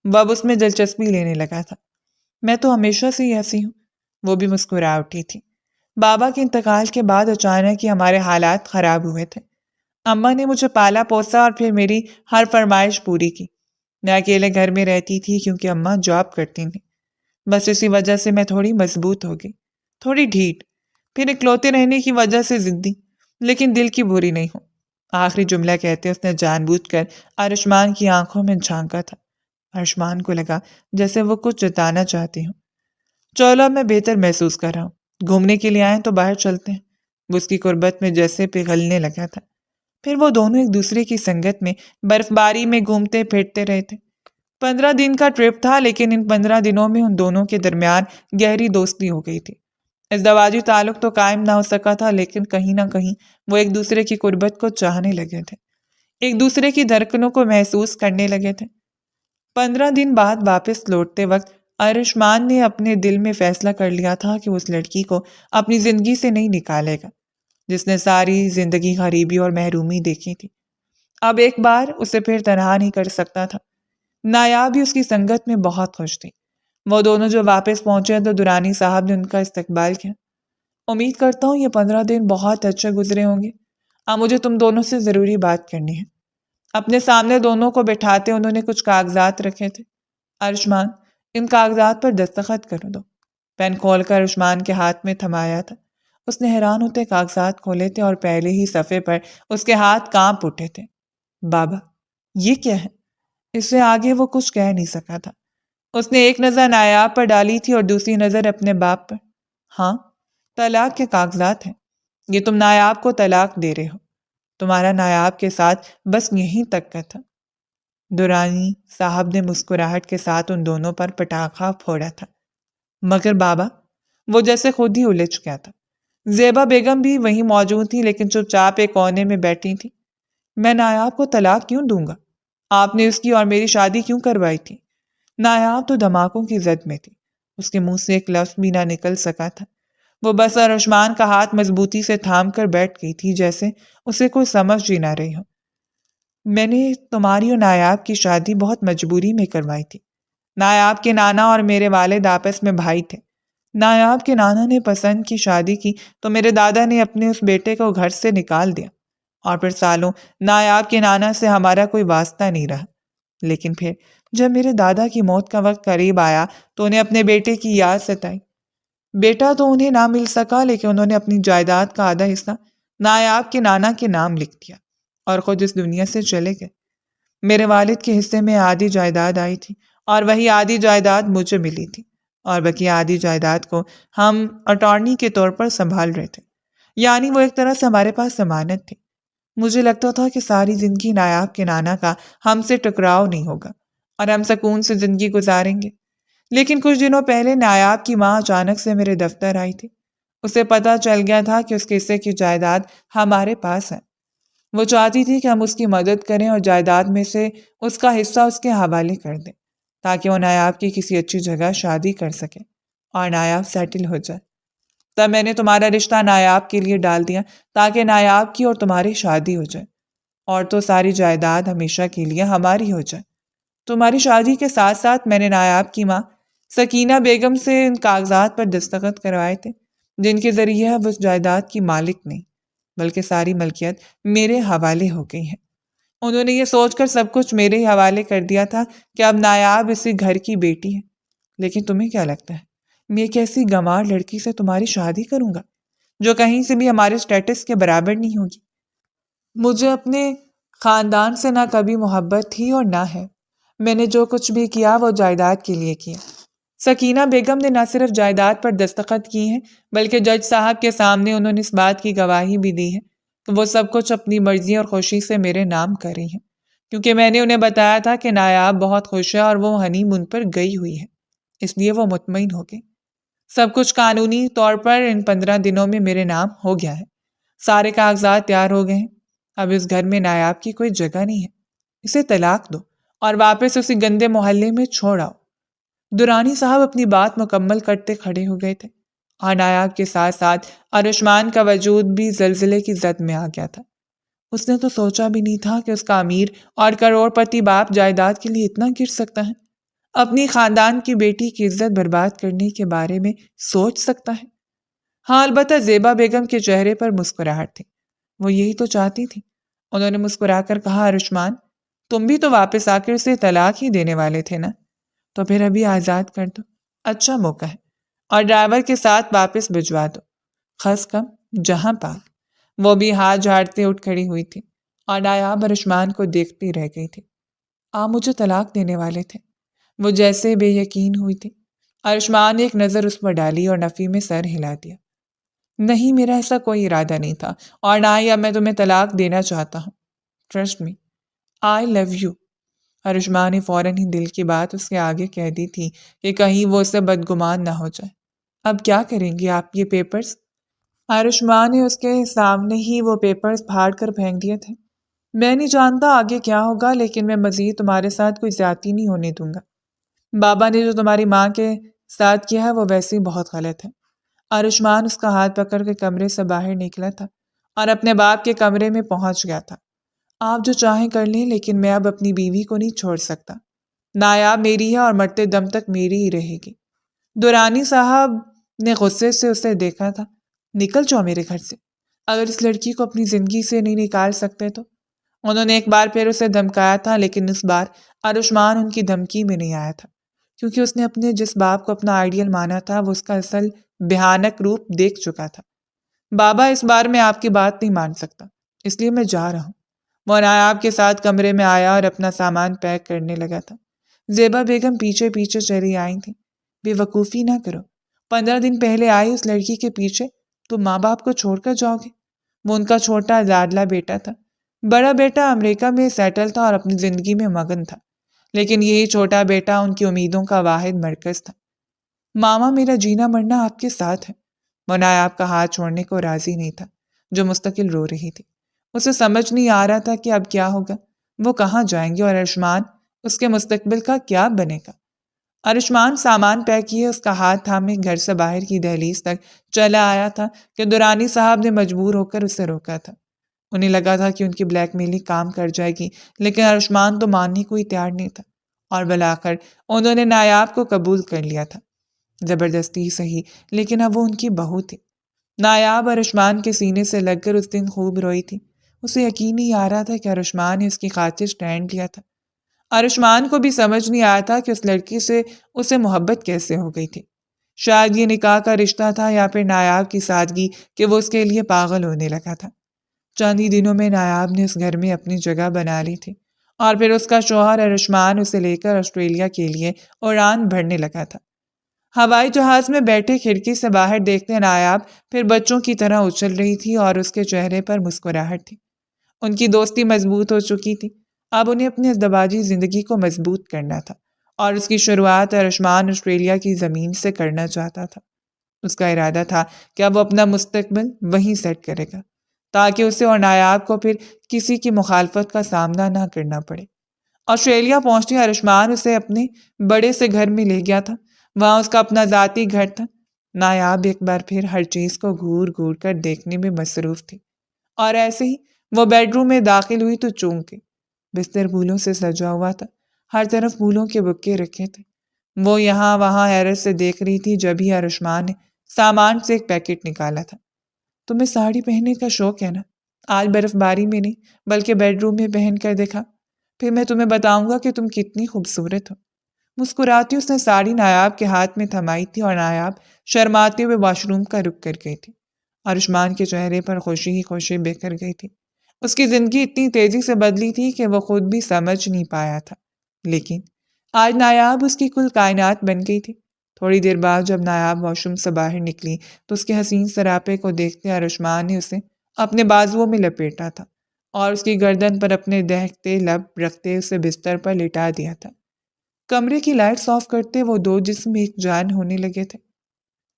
Speaker 1: وہ اب اس میں دلچسپی لینے لگا تھا۔ میں تو ہمیشہ سے ہی ایسی ہوں، وہ بھی مسکرا اٹھی تھی۔ بابا کے انتقال کے بعد اچانک ہی ہمارے حالات خراب ہوئے تھے۔ اماں نے مجھے پالا پوسا اور پھر میری ہر فرمائش پوری کی۔ میں اکیلے گھر میں رہتی تھی کیونکہ اماں جاب کرتی تھیں۔ بس اسی وجہ سے میں تھوڑی مضبوط ہو گئی، تھوڑی ڈھیٹ، پھر اکلوتے رہنے کی وجہ سے ضدی، لیکن دل کی بری نہیں ہوں۔ آخری جملہ کہتے اس نے جان بوجھ کر ارشمان کی آنکھوں میں جھانکا تھا۔ ارشمان کو لگا جیسے وہ کچھ جتانا چاہتی ہوں۔ چلو اب میں بہتر محسوس کر رہا ہوں، گھومنے کے لیے آئیں تو باہر چلتے ہیں۔ وہ اس کی قربت میں جیسے پگھلنے لگا تھا۔ پھر وہ دونوں ایک دوسرے کی سنگت میں برف باری میں گھومتے پھرتے رہے تھے۔ 15 دن کا ٹرپ تھا، لیکن ان 15 دنوں میں ان دونوں کے درمیان گہری دوستی ہو گئی تھی۔ ازدواجی تعلق تو قائم نہ ہو سکا تھا، لیکن کہیں نہ کہیں وہ ایک دوسرے کی قربت کو چاہنے لگے تھے، ایک دوسرے کی دھڑکنوں کو محسوس کرنے لگے تھے۔ 15 دن بعد واپس لوٹتے وقت ارشمان نے اپنے دل میں فیصلہ کر لیا تھا کہ اس لڑکی کو اپنی زندگی سے نہیں نکالے گا جس نے ساری زندگی غریبی اور محرومی دیکھی تھی۔ اب ایک بار اسے پھر تنہا نہیں کر سکتا تھا۔ نایاب بھی اس کی سنگت میں بہت خوش تھی۔ وہ دونوں جو واپس پہنچے تو درانی صاحب نے ان کا استقبال کیا۔ امید کرتا ہوں یہ 15 دن بہت اچھے گزرے ہوں گے۔ اب مجھے تم دونوں سے ضروری بات کرنی ہے۔ اپنے سامنے دونوں کو بٹھاتے انہوں نے کچھ کاغذات رکھے تھے۔ ارشمان، ان کاغذات پر دستخط کر دو۔ پین کھول کر ارشمان کے ہاتھ میں تھمایا تھا۔ اس نے حیران ہوتے کاغذات کھولے تھے اور پہلے ہی صفحے پر اس کے ہاتھ کانپ اٹھے تھے۔ بابا، یہ کیا ہے؟ اس سے آگے وہ کچھ کہہ نہیں سکا تھا۔ اس نے ایک نظر نایاب پر ڈالی تھی اور دوسری نظر اپنے باپ پر۔ ہاں، طلاق کے کاغذات ہیں۔ یہ تم نایاب کو طلاق دے رہے ہو۔ تمہارا نایاب کے ساتھ بس یہیں تک کا تھا۔ درانی صاحب نے مسکراہٹ کے ساتھ ان دونوں پر پٹاخہ پھوڑا تھا۔ مگر بابا، وہ جیسے خود ہی الجھ گیا تھا۔ زیبا بیگم بھی وہیں موجود تھی، لیکن چپ چاپ ایک کونے میں بیٹھی تھی۔ میں نایاب کو طلاق کیوں دوں گا؟ آپ نے اس کی اور میری شادی کیوں کروائی تھی؟ نایاب تو دھماکوں کی زد میں تھی۔ اس کے منہ سے ایک لفظ بھی نہ نکل سکا تھا۔ وہ بس ارشمان کا ہاتھ مضبوطی سے تھام کر بیٹھ گئی تھی، جیسے اسے کوئی سمجھ ہی نہ رہی ہو۔ میں نے تمہاری اور نایاب کی شادی بہت مجبوری میں کروائی تھی۔ نایاب کے نانا اور میرے والد آپس میں بھائی تھے۔ نایاب کے نانا نے پسند کی شادی کی تو میرے دادا نے اپنے اس بیٹے کو گھر سے نکال دیا، اور پھر سالوں نایاب کے نانا سے ہمارا کوئی واسطہ نہیں رہا۔ لیکن پھر جب میرے دادا کی موت کا وقت قریب آیا تو انہیں اپنے بیٹے کی یاد ستائی۔ بیٹا تو انہیں نہ مل سکا، لیکن انہوں نے اپنی جائیداد کا آدھا حصہ نایاب کے نانا کے نام لکھ دیا اور خود اس دنیا سے چلے گئے۔ میرے والد کے حصے میں آدھی جائیداد آئی تھی اور وہی آدھی جائیداد مجھے ملی تھی، اور بقیہ آدھی جائیداد کو ہم اٹارنی کے طور پر سنبھال رہے تھے، یعنی وہ ایک طرح سے ہمارے پاس ضمانت تھی۔ مجھے لگتا تھا کہ ساری زندگی نایاب کے نانا کا ہم سے ٹکراؤ نہیں ہوگا اور ہم سکون سے زندگی گزاریں گے۔ لیکن کچھ دنوں پہلے نایاب کی ماں اچانک سے میرے دفتر آئی تھی۔ اسے پتہ چل گیا تھا کہ اس کے حصے کی جائیداد ہمارے پاس ہے۔ وہ چاہتی تھی کہ ہم اس کی مدد کریں اور جائیداد میں سے اس کا حصہ اس کے حوالے کر دیں تاکہ وہ نایاب کی کسی اچھی جگہ شادی کر سکے اور نایاب سیٹل ہو جائے۔ تب میں نے تمہارا رشتہ نایاب کے لیے ڈال دیا تاکہ نایاب کی اور تمہاری شادی ہو جائے، اور تو ساری جائیداد ہمیشہ کے لیے ہماری ہو جائے۔ تمہاری شادی کے ساتھ ساتھ میں نے نایاب کی ماں سکینہ بیگم سے ان کاغذات پر دستخط کروائے تھے جن کے ذریعے اب اس جائیداد کی مالک نہیں بلکہ ساری ملکیت میرے حوالے ہو گئی ہے۔ انہوں نے یہ سوچ کر سب کچھ میرے ہی حوالے کر دیا تھا کہ اب نایاب اسی گھر کی بیٹی ہے۔ لیکن تمہیں کیا لگتا ہے میں ایک ایسی گنوار لڑکی سے تمہاری شادی کروں گا جو کہیں سے بھی ہمارے سٹیٹس کے برابر نہیں ہوگی؟ مجھے اپنے خاندان سے نہ کبھی محبت تھی اور نہ ہے۔ میں نے جو کچھ بھی کیا وہ جائیداد کے لیے کیا۔ سکینہ بیگم نے نہ صرف جائیداد پر دستخط کی ہیں بلکہ جج صاحب کے سامنے انہوں نے اس بات کی گواہی بھی دی ہے کہ وہ سب کچھ اپنی مرضی اور خوشی سے میرے نام کر رہی ہیں، کیونکہ میں نے انہیں بتایا تھا کہ نایاب بہت خوش ہے اور وہ ہنی مون پر گئی ہوئی ہے، اس لیے وہ مطمئن ہو گئی۔ سب کچھ قانونی طور پر ان 15 دنوں میں میرے نام ہو گیا ہے، سارے کاغذات تیار ہو گئے ہیں۔ اب اس گھر میں نایاب کی کوئی جگہ نہیں ہے، اسے طلاق دو اور واپس اسی گندے محلے میں چھوڑ آؤ۔ درانی صاحب اپنی بات مکمل کرتے کھڑے ہو گئے تھے اور نایاب کے ساتھ ساتھ ارشمان کا وجود بھی زلزلے کی زد میں آ گیا تھا۔ اس نے تو سوچا بھی نہیں تھا کہ اس کا امیر اور کروڑ پتی باپ جائیداد کے لیے اتنا گر سکتا ہے، اپنی خاندان کی بیٹی کی عزت برباد کرنے کے بارے میں سوچ سکتا ہے۔ ہاں، البتہ زیبا بیگم کے چہرے پر مسکراہٹ تھی، وہ یہی تو چاہتی تھی۔ انہوں نے مسکرا کر کہا، ارشمان تم بھی تو واپس آ کر اسے طلاق ہی دینے والے تھے نا، تو پھر ابھی آزاد کر دو، اچھا موقع ہے، اور ڈرائیور کے ساتھ واپس بھجوا دو۔ خس کم جہاں پاک۔ وہ بھی ہاتھ جھاڑتے اٹھ کھڑی ہوئی تھی اور نایاب ارشمان کو دیکھتی رہ گئی تھی۔ آپ مجھے طلاق دینے والے تھے؟ وہ جیسے بے یقین ہوئی تھی۔ ارشمان نے ایک نظر اس پر ڈالی اور نفی میں سر ہلا دیا۔ نہیں، میرا ایسا کوئی ارادہ نہیں تھا اور نہ ہی اب میں تمہیں طلاق دینا چاہتا ہوں۔ Trust me, I love you. ارشمان نے فوراً ہی دل کی بات اس کے آگے کہہ دی تھی کہ کہیں وہ اسے بدگمان نہ ہو جائے۔ اب کیا کریں گے آپ یہ پیپرز؟ ارشمان نے اس کے سامنے ہی وہ پیپرز پھاڑ کر پھینک دیے تھے۔ میں نہیں جانتا آگے کیا ہوگا، لیکن میں مزید تمہارے ساتھ کوئی زیادتی نہیں ہونے دوں گا۔ بابا نے جو تمہاری ماں کے ساتھ کیا ہے وہ ویسے ہی بہت غلط ہے۔ ارشمان اس کا ہاتھ پکڑ کے کمرے سے باہر نکلا تھا اور اپنے باپ کے کمرے میں پہنچ گیا تھا۔ آپ جو چاہیں کر لیں، لیکن میں اب اپنی بیوی کو نہیں چھوڑ سکتا۔ نایاب میری ہے اور مرتے دم تک میری ہی رہے گی۔ درانی صاحب نے غصے سے اسے دیکھا تھا۔ نکل جاؤ میرے گھر سے، اگر اس لڑکی کو اپنی زندگی سے نہیں نکال سکتے تو۔ انہوں نے ایک بار پھر اسے دھمکایا تھا، لیکن اس بار ارشمان ان کی دھمکی میں نہیں آیا تھا، کیونکہ اس نے اپنے جس باپ کو اپنا آئیڈیل مانا تھا وہ اس کا اصل بھیانک روپ دیکھ چکا تھا۔ بابا، اس بار میں آپ کی بات نہیں مان سکتا، اس لیے میں جا رہا ہوں۔ وہ نایاب کے ساتھ کمرے میں آیا اور اپنا سامان پیک کرنے لگا تھا۔ زیبا بیگم پیچھے پیچھے چلی آئی تھی۔ بے وقوفی نہ کرو، 15 دن پہلے آئی اس لڑکی کے پیچھے تم ماں باپ کو چھوڑ کر جاؤ گے؟ وہ ان کا چھوٹا لاڈلا بیٹا تھا۔ بڑا بیٹا امریکہ میں سیٹل تھا اور اپنی زندگی میں مگن تھا، لیکن یہی چھوٹا بیٹا ان کی امیدوں کا واحد مرکز تھا۔ ماما، میرا جینا مرنا آپ کے ساتھ ہے۔ وہ نایاب کا ہاتھ چھوڑنے کو راضی نہیں تھا، جو مستقل رو رہی تھی۔ اسے سمجھ نہیں آ رہا تھا کہ اب کیا ہوگا، وہ کہاں جائیں گے اور ارشمان اس کے مستقبل کا کیا بنے گا۔ ارشمان سامان پیک کیے اس کا ہاتھ تھامے گھر سے باہر کی دہلیز تک چلا آیا تھا کہ درانی صاحب نے مجبور ہو کر اسے روکا تھا۔ انہیں لگا تھا کہ ان کی بلیک میلنگ کام کر جائے گی، لیکن ارشمان تو ماننے کو ہی تیار نہیں تھا، اور بالآخر انہوں نے نایاب کو قبول کر لیا تھا۔ زبردستی ہی صحیح، لیکن اب وہ ان کی بہو تھی۔ نایاب ارشمان کے سینے سے لگ کر اس دن خوب روئی تھی۔ اسے یقین نہیں آ رہا تھا کہ ارشمان نے اس کی خاطر سٹینڈ لیا تھا۔ ارشمان کو بھی سمجھ نہیں آیا تھا کہ اس لڑکی سے اسے محبت کیسے ہو گئی تھی۔ شاید یہ نکاح کا رشتہ تھا یا پھر نایاب کی سادگی کہ وہ اس کے لیے پاگل ہونے لگا تھا۔ چند ہی دنوں میں نایاب نے اس گھر میں اپنی جگہ بنا لی تھی، اور پھر اس کا شوہر ارشمان اسے لے کر آسٹریلیا کے لیے اڑان بھرنے لگا تھا۔ ہوائی جہاز میں بیٹھے کھڑکی سے باہر دیکھتے نایاب پھر بچوں کی طرح اچھل رہی تھی اور اس کے چہرے پر مسکراہٹ تھی۔ ان کی دوستی مضبوط ہو چکی تھی، اب انہیں اپنی ازدواجی زندگی کو مضبوط کرنا تھا، اور اس کی شروعات ارشمان آسٹریلیا کی زمین سے کرنا چاہتا تھا۔ اس کا ارادہ تھا کہ اب وہ اپنا مستقبل وہیں سیٹ کرے گا، تاکہ اسے اور نایاب کو پھر کسی کی مخالفت کا سامنا نہ کرنا پڑے۔ آسٹریلیا پہنچتے ارشمان اسے اپنے بڑے سے گھر میں لے گیا تھا۔ وہاں اس کا اپنا ذاتی گھر تھا۔ نایاب ایک بار پھر ہر چیز کو گھور گھور کر دیکھنے میں مصروف تھی، اور ایسے ہی وہ بیڈ روم میں داخل ہوئی تو چونک گئی۔ بستر پھولوں سے سجا ہوا تھا، ہر طرف پھولوں کے بکے رکھے تھے۔ وہ یہاں وہاں حیرت سے دیکھ رہی تھی، جبھی ارشمان نے سامان سے ایک پیکٹ نکالا تھا۔ تمہیں ساڑی پہننے کا شوق ہے نا؟ آج برف باری میں نہیں بلکہ بیڈ روم میں پہن کر دیکھا، پھر میں تمہیں بتاؤں گا کہ تم کتنی خوبصورت ہو۔ مسکراتی اس نے ساڑی نایاب کے ہاتھ میں تھمائی تھی اور نایاب شرماتے ہوئے واش روم کا رخ کر گئی تھی۔ ارشمان کے چہرے پر خوشی ہی خوشی بکھر گئی تھی۔ اس کی زندگی اتنی تیزی سے بدلی تھی کہ وہ خود بھی سمجھ نہیں پایا تھا، لیکن آج نایاب اس کی کل کائنات بن گئی تھی۔ تھوڑی دیر بعد جب نایاب واش روم سے باہر نکلی تو اس کے حسین سراپے کو دیکھتے ارشمان نے اسے اپنے بازوؤں میں لپیٹا تھا اور اس کی گردن پر اپنے دہکتے لب رکھتے اسے بستر پر لٹا دیا تھا۔ کمرے کی لائٹس آف کرتے وہ دو جسم ایک جان ہونے لگے تھے۔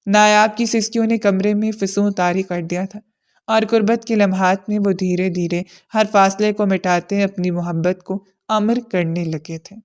Speaker 1: نایاب کی سسکیوں نے کمرے میں فسوں طاری کر دیا تھا اور قربت کے لمحات میں وہ دھیرے دھیرے ہر فاصلے کو مٹاتے اپنی محبت کو امر کرنے لگے تھے۔